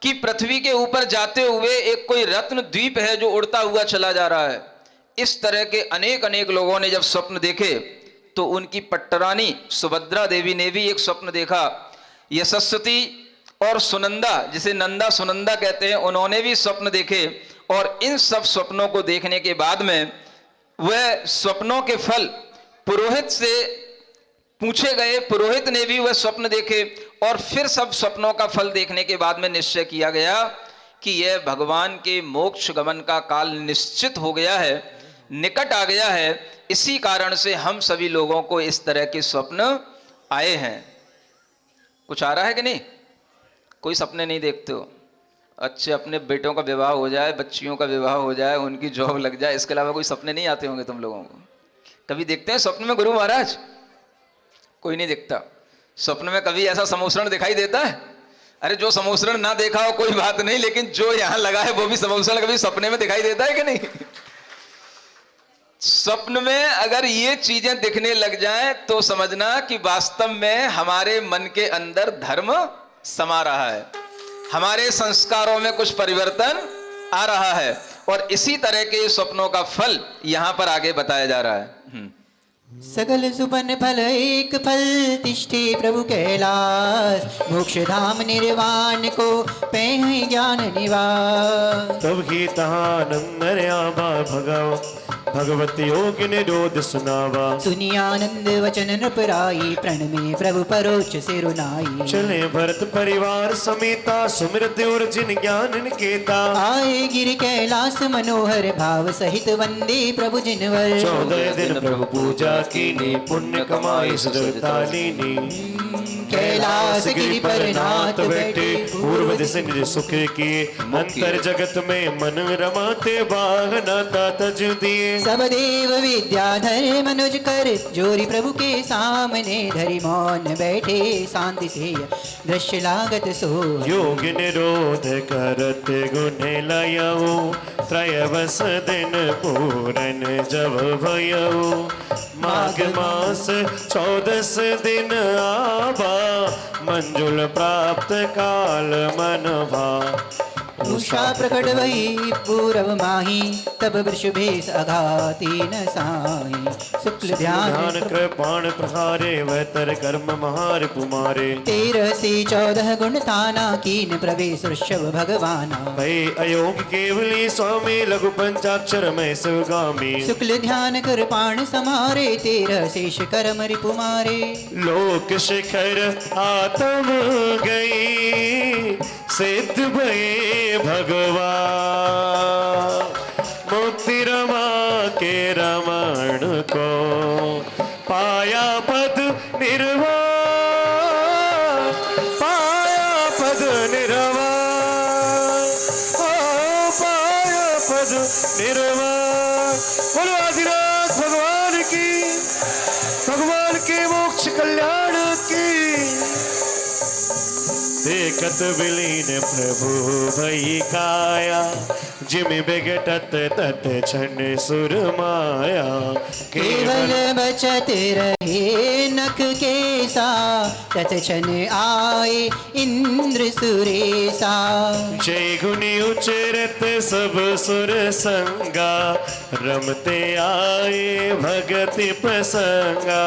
कि पृथ्वी के ऊपर जाते हुए एक कोई रत्न द्वीप है जो उड़ता हुआ चला जा रहा है। इस तरह के अनेक अनेक लोगों ने जब स्वप्न देखे तो उनकी पट्टरानी सुभद्रा देवी ने भी एक स्वप्न देखा। यशस्वती और सुनंदा, जिसे नंदा सुनंदा कहते हैं, उन्होंने भी स्वप्न देखे। और इन सब स्वप्नों को देखने के बाद में वह स्वप्नों के फल पुरोहित से पूछे गए। पुरोहित ने भी वह स्वप्न देखे और फिर सब स्वप्नों का फल देखने के बाद में निश्चय किया गया कि यह भगवान के मोक्ष गमन का काल निश्चित हो गया है, निकट आ गया है। इसी कारण से हम सभी लोगों को इस तरह के स्वप्न आए हैं। कुछ आ रहा है कि नहीं? कोई सपने नहीं देखते हो? अच्छे अपने बेटों का विवाह हो जाए, बच्चियों का विवाह हो जाए, उनकी जॉब लग जाए, इसके अलावा कोई सपने नहीं आते होंगे तुम लोगों को? कभी देखते हैं स्वप्न में गुरु महाराज? कोई नहीं देखता। स्वप्न में कभी ऐसा समोसरण दिखाई देता है? अरे जो समोसरण ना देखा हो कोई बात नहीं, लेकिन जो यहां लगा है वो भी समोसरण कभी सपने में दिखाई देता है कि नहीं? स्वप्न में अगर ये चीजें दिखने लग जाएं तो समझना कि वास्तव में हमारे मन के अंदर धर्म समा रहा है, हमारे संस्कारों में कुछ परिवर्तन आ रहा है। और इसी तरह के स्वप्नों का फल यहां पर आगे बताया जा रहा है। सकल सुपन फल एक फल, तिष्ठे प्रभु कैलास, मोक्ष धाम निर्वाण को पै ज्ञान निवास। तब ही तहाँ नंदरयाबा भगवत योग निरोध सुनावा। सुनी आनंद वचन नृपराई, प्रण में प्रभु परोक्ष सिरुनाई। चले भरत परिवार समेता, सुमिरत और जिन ज्ञान निकेता। आए गिर कैलास मनोहर, भाव सहित वंदे प्रभु जिनवर। 14 दिन प्रभु पूजा कीनी, पुण्य कमाई सजगता लीनी। कैलास गिरि पर नाथ बैठे, पूर्व दिश निज सुख किए। अंतर जगत में मन रमाते, बाहनाता तज दिए। सब देव विद्याधर मनुज कर, जोरी प्रभु के सामने धरि मौन बैठे। शांति से दृश्य लागत सो, योग निरोध करत गुण लयऊ। त्रयवस दिन पूरन जब भयऊ। माघ मास 14 दिन आबा, मंजुल प्राप्त काल मन भा। उषा प्रकट वही पूरब माही, तब वृषभेश अघाती न साई। शुक्ल ध्यान कृपाण प्रहारे, वह तर कर्म महार कुमारे। 13 से 14 गुण ताना, कीन प्रवेश ऋषभ भगवाना। भय अयोग केवली स्वामी, लघु पंचाक्षर में शिवगामी। शुक्ल ध्यान कृपाण समारे, 13 शेष कर्म रिपुमारे। लोक शिखर आत्म गई, सिद्ध भये भगवान। मुक्ति रमा के रमण को, पाया पद निर्वाण। पाया पद निर्वाण, ओ पाया पद निर्वाण। बोलो आदिनाथ भगवान की, भगवान के मोक्ष कल्याण की। देखत विलीन प्रभु भई काया, जिम बिगटत तत क्षण सुर माया। केवल बचत रहे नख केसा, तत क्षण आए इंद्र सुरेसा। जय गुनि उचरत सब सुर संगा, रमते आए भगति प्रसंगा।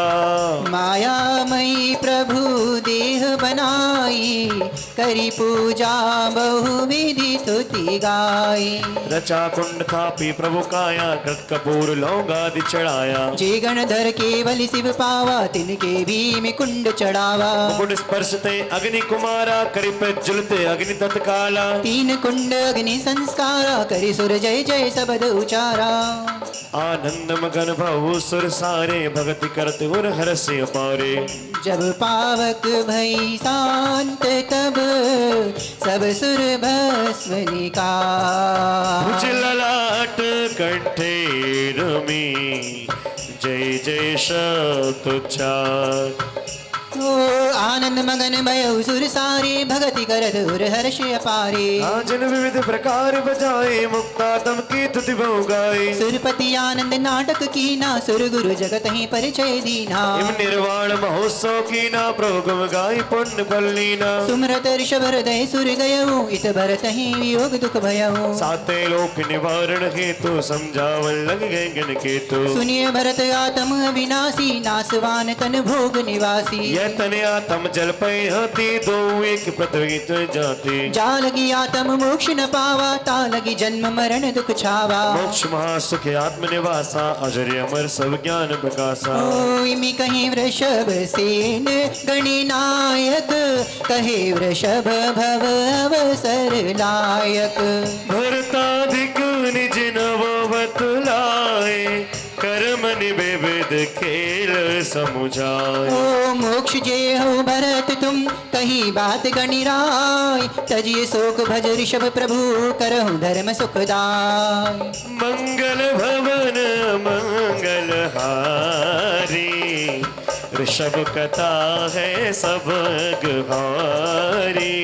मायामयी प्रभु देह बनाई, करी पूजा बहुविधि स्तुति गाई। रचा कुंड थापी प्रभु काया, कृत कपूर लौंगादि चढ़ाया। जे गणधर केवल शिव पावा, तिनके भीम कुंड चढ़ावा। मुकुट स्पर्शते अग्नि कुमारा, करि प्रज्वलते अग्नि तत्काला। 3 कुंड अग्नि संस्कारा, करि सुर जय जय शब्द उचारा। आनंद मगन भव सुर सारे, भगति करते उर हर्ष अपारे। जब पावक भई शांत, तब सब सुर भस्म निकाल। भुज ललाट कंठे रमी, जय जय शब्द उच्चार। ओ आनंद मगन भयउ सुर सारे, भगति करत उर हर्ष अपारे। आजन विविध प्रकार बजाए, मुक्तातम की तुति बहु गाए। सुरपति आनंद नाटक कीना, सुर गुरु जगत ही परिचय दीना। इम निर्वाण महोत्सव कीना, प्रभु गुण गाय पुण्य फल लीना। सुमरत ऋषभ हृदय सुर गयऊ, इत भरत ही वियोग दुख भयऊ। साते लोक निवारण हेतु, समझावन लग गए गण केतु। सुनिए भरत आत्म अविनाशी, नासवान तन भोग निवासी। यह तने आत्म जल पै हती, दो एक पृथ्वी तो जाती। जा लगी आत्म मोक्ष न पावा, ता लगी जन्म मरण दुख छावा। मोक्ष महासुख आत्म निवासा, अजर अमर सब ज्ञान प्रकाशा। इमि कहीं वृषभ सेन गणनायक, कहे वृषभ भव अवसर लायक। भरताधिक निज नववत लाए, कर्म निविध खेल समुझाए। ओ मोक्ष जे हो भरत तुम, कही बात गणिराय, तजिए शोक भज ऋषभ प्रभु, करहु धर्म सुखदाय। मंगल भवन मंगल हारी, ऋषभ कथा है सब गहारी।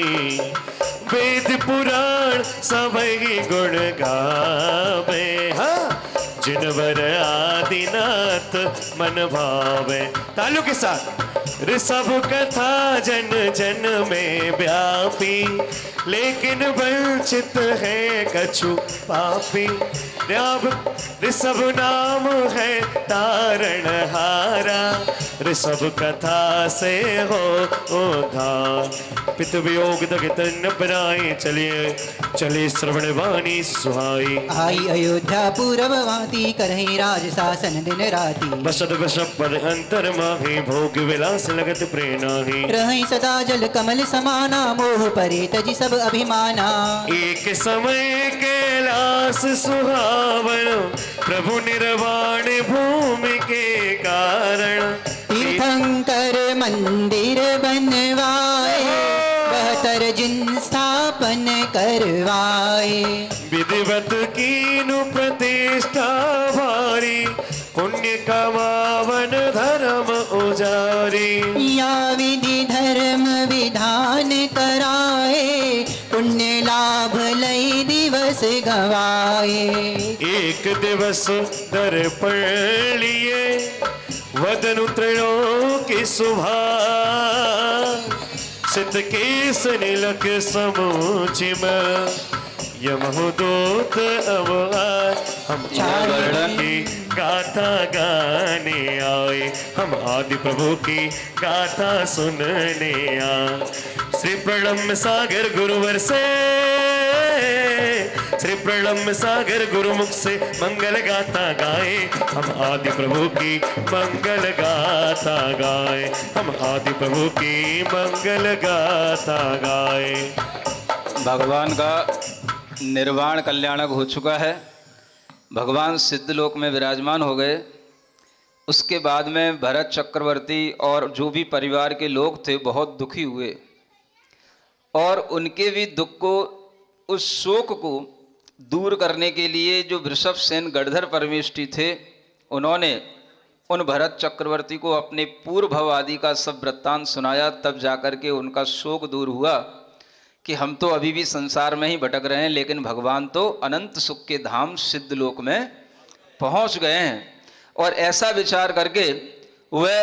वेद पुराण सब ही गुण गावे, हाँ जिनवर आदिनाथ मन भावे। तालु के साथ ऋषभ कथा जन जन में व्यापी, लेकिन वंचित है कछु पापी। ऋषभ नाम है तारण हारा, ऋषभ कथा से हो उद्धार। पित वियोग दगित न बनाए, चलिए चले श्रवण वाणी सुहाई। आई अयोध्या पूरब वाती, करहि राज शासन दिन राती। बसत बसत पर अंतर माही, भोग विलास लगत प्रेरणाही। रहि सदा जल कमल समाना, मोह परे तजि सब अभिमाना। एक समय कैलाश सुहावन, प्रभु निर्वाण भूमि के कारण। तीर्थंकर मंदिर बनवाए, बहतर जिन स्थापन करवाए। विधिवत कीनु प्रतिष्ठा भारी, पुण्य कमावन धर्म उजारी। या विधि धर्म विधान कराए, पुण्य लाभ लई दिवस गवाए। एक दिवस दर्पण लिए, वदनु त्रैलोक्य सुभा। सित केस नीलक समूचिम, यमदूत अब आए। हम वर्णन की गाथा गाने आए, हम आदि प्रभु की गाथा सुनने आए। श्री प्रणम सागर गुरुवर से, श्री प्रणम सागर गुरुमुख से मंगल गाथा गाए। हम आदि प्रभु की मंगल गाथा गाए, हम आदि प्रभु की मंगल गाथा गाए। भगवान का निर्वाण कल्याणक हो चुका है। भगवान सिद्धलोक में विराजमान हो गए। उसके बाद में भरत चक्रवर्ती और जो भी परिवार के लोग थे बहुत दुखी हुए, और उनके भी दुख को, उस शोक को दूर करने के लिए जो वृषभसेन गढ़धर परमेष्ठी थे, उन्होंने उन भरत चक्रवर्ती को अपने पूर्व भव आदि का सब वृत्तांत सुनाया। तब जाकर के उनका शोक दूर हुआ कि हम तो अभी भी संसार में ही भटक रहे हैं, लेकिन भगवान तो अनंत सुख के धाम सिद्धलोक में पहुंच गए हैं। और ऐसा विचार करके वह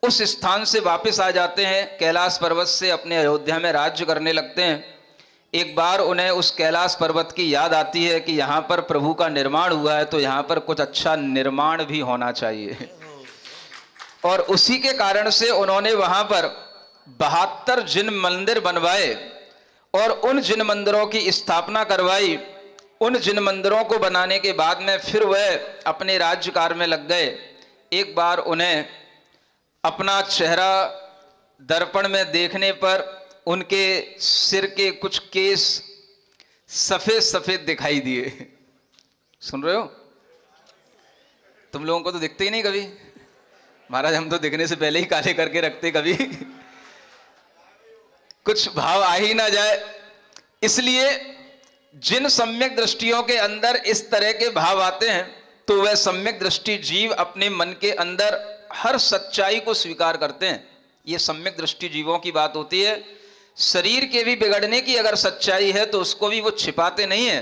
उस स्थान से वापस आ जाते हैं, कैलाश पर्वत से अपने अयोध्या में राज्य करने लगते हैं। एक बार उन्हें उस कैलाश पर्वत की याद आती है कि यहाँ पर प्रभु का निर्माण हुआ है, तो यहाँ पर कुछ अच्छा निर्माण भी होना चाहिए। और उसी के कारण से उन्होंने वहाँ पर 72 जिन मंदिर बनवाए और उन जिन मंदिरों की स्थापना करवाई। उन जिन मंदिरों को बनाने के बाद में फिर वह अपने राज्य कार्य में लग गए। एक बार उन्हें अपना चेहरा दर्पण में देखने पर उनके सिर के कुछ केस सफेद सफेद दिखाई दिए। सुन रहे हो? तुम लोगों को तो दिखते ही नहीं कभी। महाराज हम तो दिखने से पहले ही काले करके रखते कभी कुछ भाव आ ही ना जाए। इसलिए जिन सम्यक दृष्टियों के अंदर इस तरह के भाव आते हैं, तो वह सम्यक दृष्टि जीव अपने मन के अंदर हर सच्चाई को स्वीकार करते हैं। ये सम्यक दृष्टि जीवों की बात होती है। शरीर के भी बिगड़ने की अगर सच्चाई है तो उसको भी वो छिपाते नहीं है,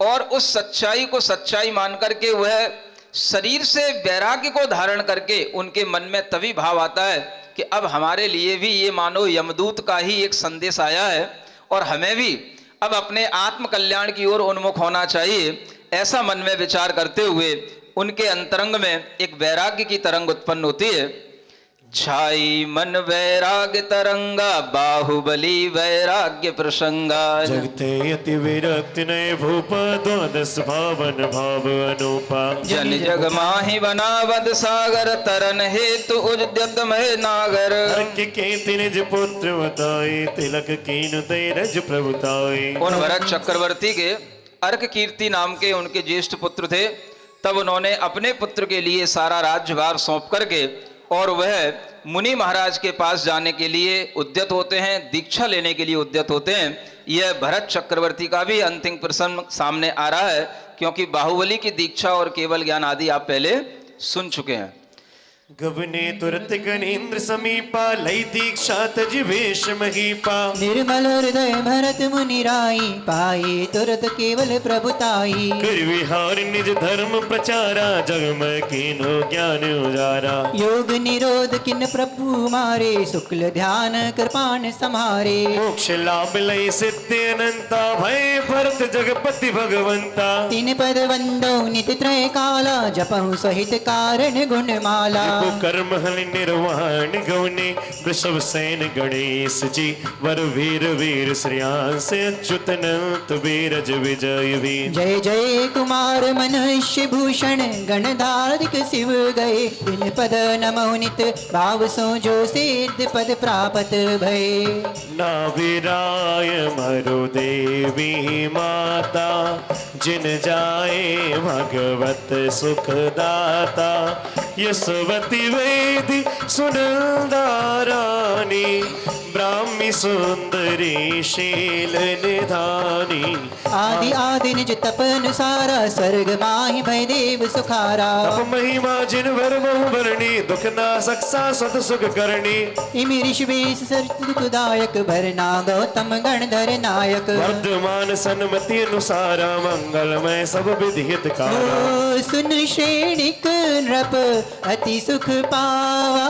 और उस सच्चाई को सच्चाई मान करके वह शरीर से वैराग्य को धारण करके उनके मन में तभी भाव आता है कि अब हमारे लिए भी ये मानो यमदूत का ही एक संदेश आया है और हमें भी अब अपने आत्म कल्याण की ओर उन्मुख होना चाहिए। ऐसा मन में विचार करते हुए उनके अंतरंग में एक वैराग्य की तरंग उत्पन्न होती है। छाई मन वैराग्य तरंगा, बाहुबली वैराग्य प्रसंगा। जगते अति विरक्ति नये भूप, द्वादश भावन भाव अनुपा। जन जग माहि बनावद सागर, तरन हेतु उद्यत मह नागर। अर्क के निज पुत्र बताए, तिलक कीन तेरज प्रभुताए। उन भरत चक्रवर्ती के अर्क कीर्ति नाम के उनके ज्येष्ठ पुत्र थे। तब उन्होंने अपने पुत्र के लिए सारा राज्यभार सौंप करके और वह मुनि महाराज के पास जाने के लिए उद्यत होते हैं, दीक्षा लेने के लिए उद्यत होते हैं। यह भरत चक्रवर्ती का भी अंतिम प्रसंग सामने आ रहा है, क्योंकि बाहुबली की दीक्षा और केवल ज्ञान आदि आप पहले सुन चुके हैं। गवने तुरत गणेन्द्र समीपा लई दीक्षा तज वेश महीपा। निर्मल हृदय भरत मुनि राई पाए तुरत केवल प्रभुताई। कर विहार निज धर्म प्रचारा जग में कीनो ज्ञान उजारा। योग निरोध किन प्रभु मारे शुक्ल ध्यान कृपाण समारे। मोक्ष लाभ लई सिद्धि अनंता भय भरत जगपति भगवंता। तीन पद वंदो नित त्रय काला जपहु सहित कारण गुणमाला। कर्म हल निर्वाण गवने वृषभ सैन गणेश जी वर वीर वीर श्रेयांस अच्युतनंत वीरज विजय वीर। जय जय कुमार मनुष्य भूषण गणधारिक शिव गए। दिन पद नमो नित भाव सो जो सिद्ध पद प्राप्त भय। नाविराय मरु देवी माता जिन जाए भगवत सुखदाता। यशवती वेदी सुनंदा रानी ब्राह्मी सुंदरी शील निधानी। आदि आदि निज तपन सारा स्वर्ग माहि भय देव सुखारा। तप महिमा जिन भर बहु भरणी दुख ना सकसा सत सुख करणी। इमि ऋषिवेश सरदायक भरना गौतम गणधर नायक। वर्धमान सन्मति अनुसारा मंगलमय सब विधि हितकारा। सुन श्रेणिक नृप अति सुख पावा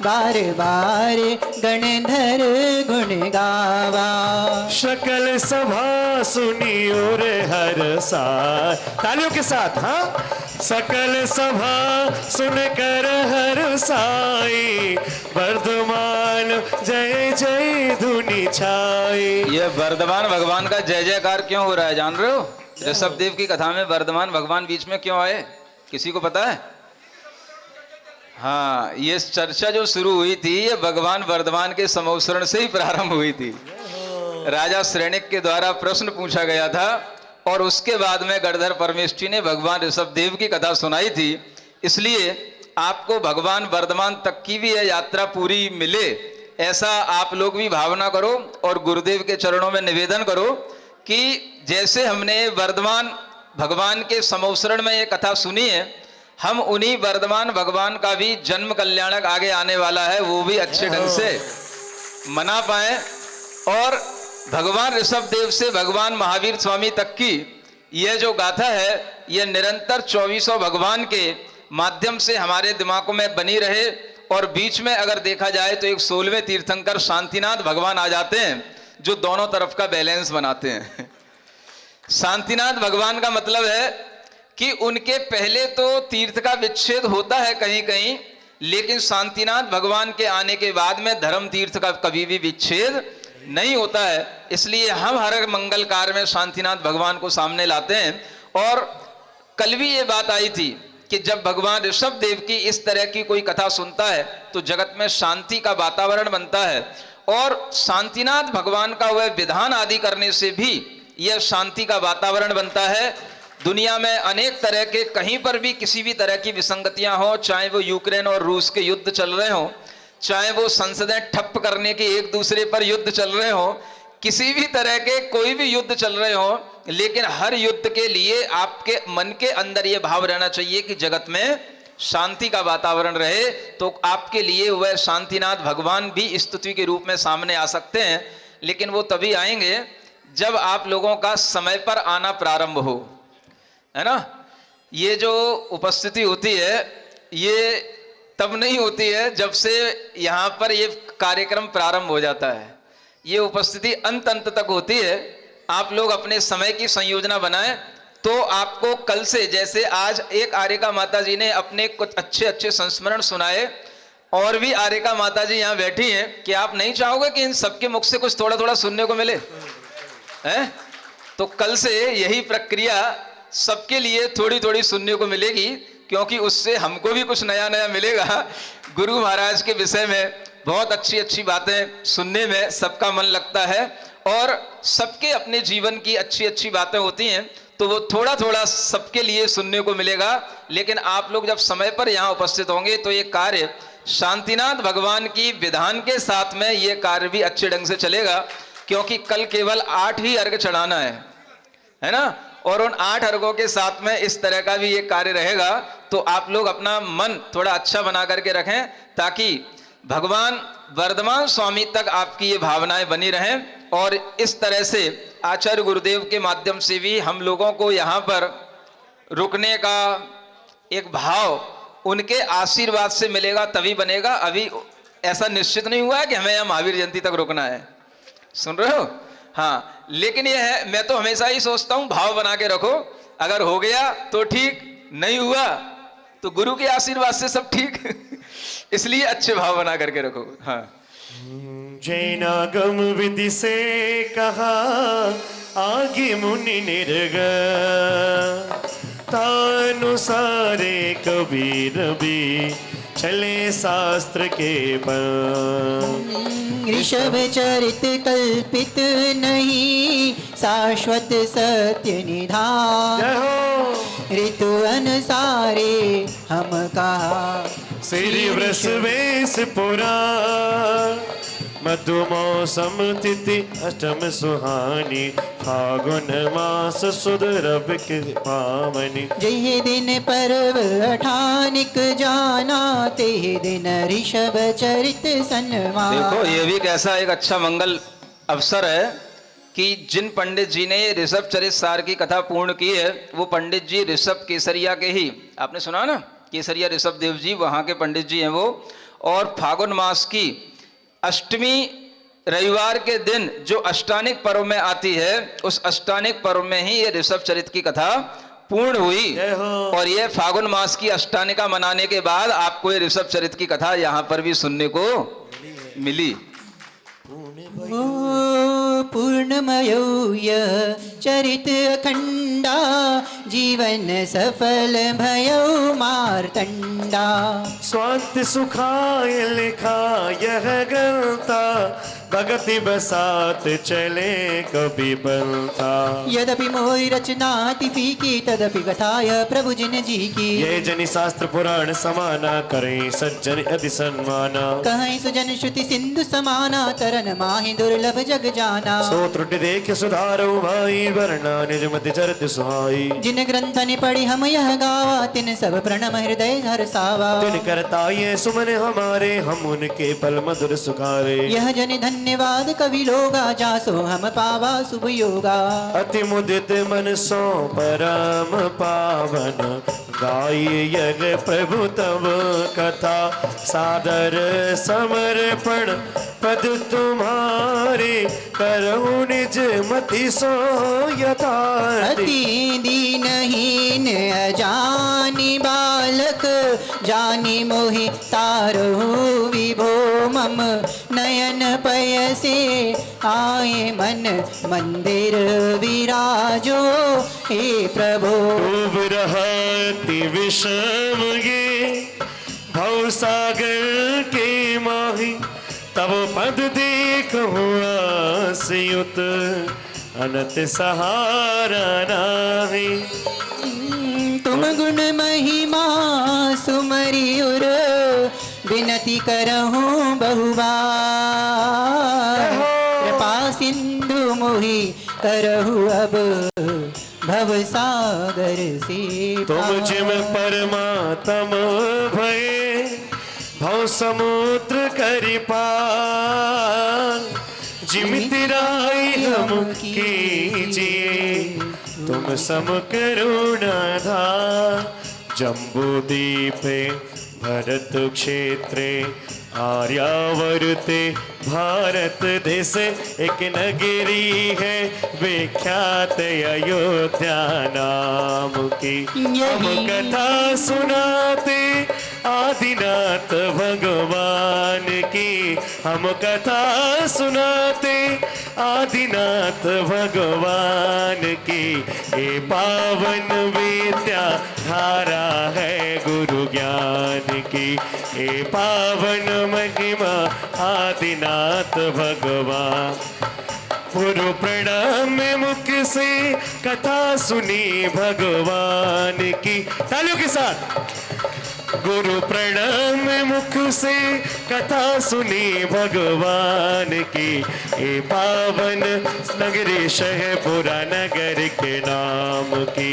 बार बार गणधर गुण गावा। शकल सभा सुनी और हर सार। तालियों के साथ हाँ। सकल सभा सुनकर हर साई वर्धमान जय जय धुनी छाई। यह वर्धमान भगवान का जय जयकार क्यों हो रहा है जान रहे हो? ऋषभ देव की कथा में वर्धमान भगवान बीच में क्यों आए, किसी को पता है? हाँ, ये चर्चा जो शुरू हुई थी ये भगवान वर्धमान के समवसरण से ही प्रारंभ हुई थी। राजा श्रेणिक के द्वारा प्रश्न पूछा गया था और उसके बाद में गणधर परमेष्ठी ने भगवान ऋषभ देव की कथा सुनाई थी। इसलिए आपको भगवान वर्धमान तक की भी यह यात्रा पूरी मिले, ऐसा आप लोग भी भावना करो और गुरुदेव के चरणों में निवेदन करो कि जैसे हमने वर्धमान भगवान के समवसरण में ये कथा सुनी है, हम उन्हीं वर्धमान भगवान का भी जन्म कल्याणक आगे आने वाला है वो भी अच्छे ढंग से मना पाए। और भगवान ऋषभ देव से भगवान महावीर स्वामी तक की यह जो गाथा है यह निरंतर 2400 भगवान के माध्यम से हमारे दिमागों में बनी रहे। और बीच में अगर देखा जाए तो एक 16वें तीर्थंकर शांतिनाथ भगवान आ जाते हैं जो दोनों तरफ का बैलेंस बनाते हैं। शांतिनाथ भगवान का मतलब है कि उनके पहले तो तीर्थ का विच्छेद होता है कहीं कहीं, लेकिन शांतिनाथ भगवान के आने के बाद में धर्म तीर्थ का कभी भी विच्छेद नहीं होता है। इसलिए हम हर मंगल कार्य में शांतिनाथ भगवान को सामने लाते हैं। और कल भी ये बात आई थी कि जब भगवान ऋषभ देव की इस तरह की कोई कथा सुनता है तो जगत में शांति का वातावरण बनता है। और शांतिनाथ भगवान का वह विधान आदि करने से भी यह शांति का वातावरण बनता है। दुनिया में अनेक तरह के कहीं पर भी किसी भी तरह की विसंगतियां हो, चाहे वो यूक्रेन और रूस के युद्ध चल रहे हो, चाहे वो संसदें ठप करने के एक दूसरे पर युद्ध चल रहे हो, किसी भी तरह के कोई भी युद्ध चल रहे हो, लेकिन हर युद्ध के लिए आपके मन के अंदर यह भाव रहना चाहिए कि जगत में शांति का वातावरण रहे। तो आपके लिए वह शांतिनाथ भगवान भी स्तुति के रूप में सामने आ सकते हैं, लेकिन वो तभी आएंगे जब आप लोगों का समय पर आना प्रारंभ हो, है ना। ये जो उपस्थिति होती है ये तब नहीं होती है जब से यहाँ पर ये कार्यक्रम प्रारंभ हो जाता है। ये उपस्थिति अंत अंत तक होती है। आप लोग अपने समय की संयोजना बनाएं तो आपको कल से, जैसे आज एक आर्यका माता जी ने अपने कुछ अच्छे अच्छे संस्मरण सुनाए और भी आर्यका माता जी यहाँ बैठी हैं, कि आप नहीं चाहोगे कि इन सबके मुख से कुछ थोड़ा थोड़ा सुनने को मिले हैं? तो कल से यही प्रक्रिया सबके लिए थोड़ी थोड़ी सुनने को मिलेगी, क्योंकि उससे हमको भी कुछ नया नया मिलेगा। गुरु महाराज के विषय में बहुत अच्छी अच्छी बातें सुनने में सबका मन लगता है और सबके अपने जीवन की अच्छी अच्छी बातें होती हैं, तो वो थोड़ा थोड़ा सबके लिए सुनने को मिलेगा। लेकिन आप लोग जब समय पर यहाँ उपस्थित होंगे तो ये कार्य शांतिनाथ भगवान की विधान के साथ में ये कार्य भी अच्छे ढंग से चलेगा, क्योंकि कल केवल 8 ही अर्घ चढ़ाना है ना, और उन 8 अर्घों के साथ में इस तरह का भी ये कार्य रहेगा। तो आप लोग अपना मन थोड़ा अच्छा बना करके रखें, ताकि भगवान वर्धमान स्वामी तक आपकी ये भावनाएं बनी रहें। और इस तरह से आचार्य गुरुदेव के माध्यम से भी हम लोगों को यहाँ पर रुकने का एक भाव उनके आशीर्वाद से मिलेगा, तभी बनेगा। अभी ऐसा निश्चित नहीं हुआ है कि हमें यहाँ महावीर जयंती तक रुकना है, सुन रहे हो? हाँ, लेकिन यह है, मैं तो हमेशा ही सोचता हूं भाव बना के रखो, अगर हो गया तो ठीक, नहीं हुआ तो गुरु के आशीर्वाद से सब ठीक इसलिए अच्छे भाव बना करके रखो। हाँ, जैनागम विधि से कहा आगे मुनि निर्ग, तानुसारे कबीर भी चले शास्त्र के पर। ऋषभ चरित कल्पित नहीं, शाश्वत सत्य निधान। जय हो। ऋतु अनुसारे हम कहा, श्री वृषवेश पुराण, मधुमौसम तिथि अष्टम सुहानी, फागुन मास सुद रब के पावनी। जय दिन पर्व अठानिक जाना, ते दिन ऋषभ चरित सन्मान। देखो ये भी कैसा एक अच्छा मंगल अवसर है कि जिन पंडित जी ने ये ऋषभ चरित सार की कथा पूर्ण की है, वो पंडित जी ऋषभ केसरिया के ही, आपने सुना ना, केसरिया ऋषभ देव जी वहाँ के पंडित जी हैं वो। और फागुन मास की अष्टमी रविवार के दिन जो अष्टानिक पर्व में आती है, उस अष्टानिक पर्व में ही ये ऋषभ चरित की कथा पूर्ण हुई। और ये फागुन मास की अष्टानिका मनाने के बाद आपको ये ऋषभ चरित की कथा यहाँ पर भी सुनने को मिली। पूर्णमयो यः चरित अखंडा, जीवन सफल भयो मार्तंडा। स्वांत सुखाय लिखा यह गलता, भगति बसात चले कभी बनता। यद्यपि मोहि रचनाति फीकी, तदपि कथाय प्रभु जिन जी की। ये जनि शास्त्र पुराण समाना, करें सज्जन अति सन्माना। कहीं सुजन श्रुति सिंधु समाना, तरन माहि दुर्लभ जग जाना। सो त्रुटि देख सुधारो भाई, वरना निज मति चरित सुहाई। जिन ग्रंथ ने पढ़ी हम यह गावा, तिन सब प्रणम हृदय हर्षावा। तिन करता ये सुमन हमारे, हम उनके पल मधुर सुखारे। यह जन धन्यवाद कवि लोगा, जासो हम पावा शुभ योगा। अति मुदित मन सो परम पावन, गाई यग प्रभु तब कथा। सादर समर्पण पद तुम्हारे, करहु निज मति सो यथार्थ। अति दीनहीन अजानी बालक, जानी मोहि तारहु विभो मम। नयन पय से आए मन, मंदिर विराजो हे प्रभु। डूब रहती विषम ये भव सागर के माही, तब पद देखूं आसयुत, अनंत सहारा नाही। तुम गुण महिमा सुमरि उर, विनती करहूँ बहुबार। कृपा सिंधु मोहि करहु अब, भव सागर से तुम जिम परमात्म भये, भव समुद्र करि पार। जिमित राय हम कीजिए, तुम सम करुणा धार। जम्बूदीपे भरत क्षेत्रे, आर्यावर्ते भारत देश एक नगरी है, विख्यात अयोध्या नाम की। हम कथा सुनाते आदिनाथ भगवान की, हम कथा सुनाते आदिनाथ भगवान की। ये पावन विद्या धारा है गुरु ज्ञान की, ये पावन महिमा आदिनाथ भगवान। गुरु प्रणाम मुख से कथा सुनी भगवान की। तालियों के साथ गुरु प्रणाम मुख से कथा सुनी भगवान की, ए पावन नगरी शहपुरा नगर के नाम की,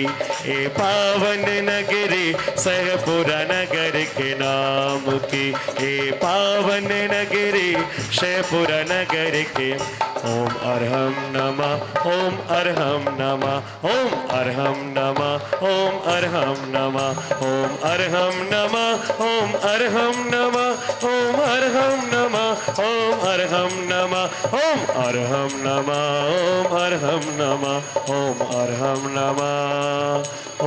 ए पावन नगरी शहपुरा नगर के नाम की, ए पावन नगरी शहपुरा नगर के। ओम अरहम नमः, ओम अरहम नमः, ओम अरहम नमः, ओम अरहम नमः, ओम अरहम नमः, ओम अरहम नमः, ओम अरहम नमः, ओम अरहम नमः, ओम अरहम नमः, ओम अरहम नमः, ओम अरहम नमः,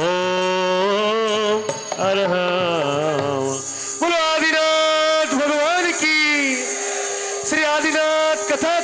ओम अरहम। बोलो आदिनाथ भगवान की, श्री आदिनाथ कथा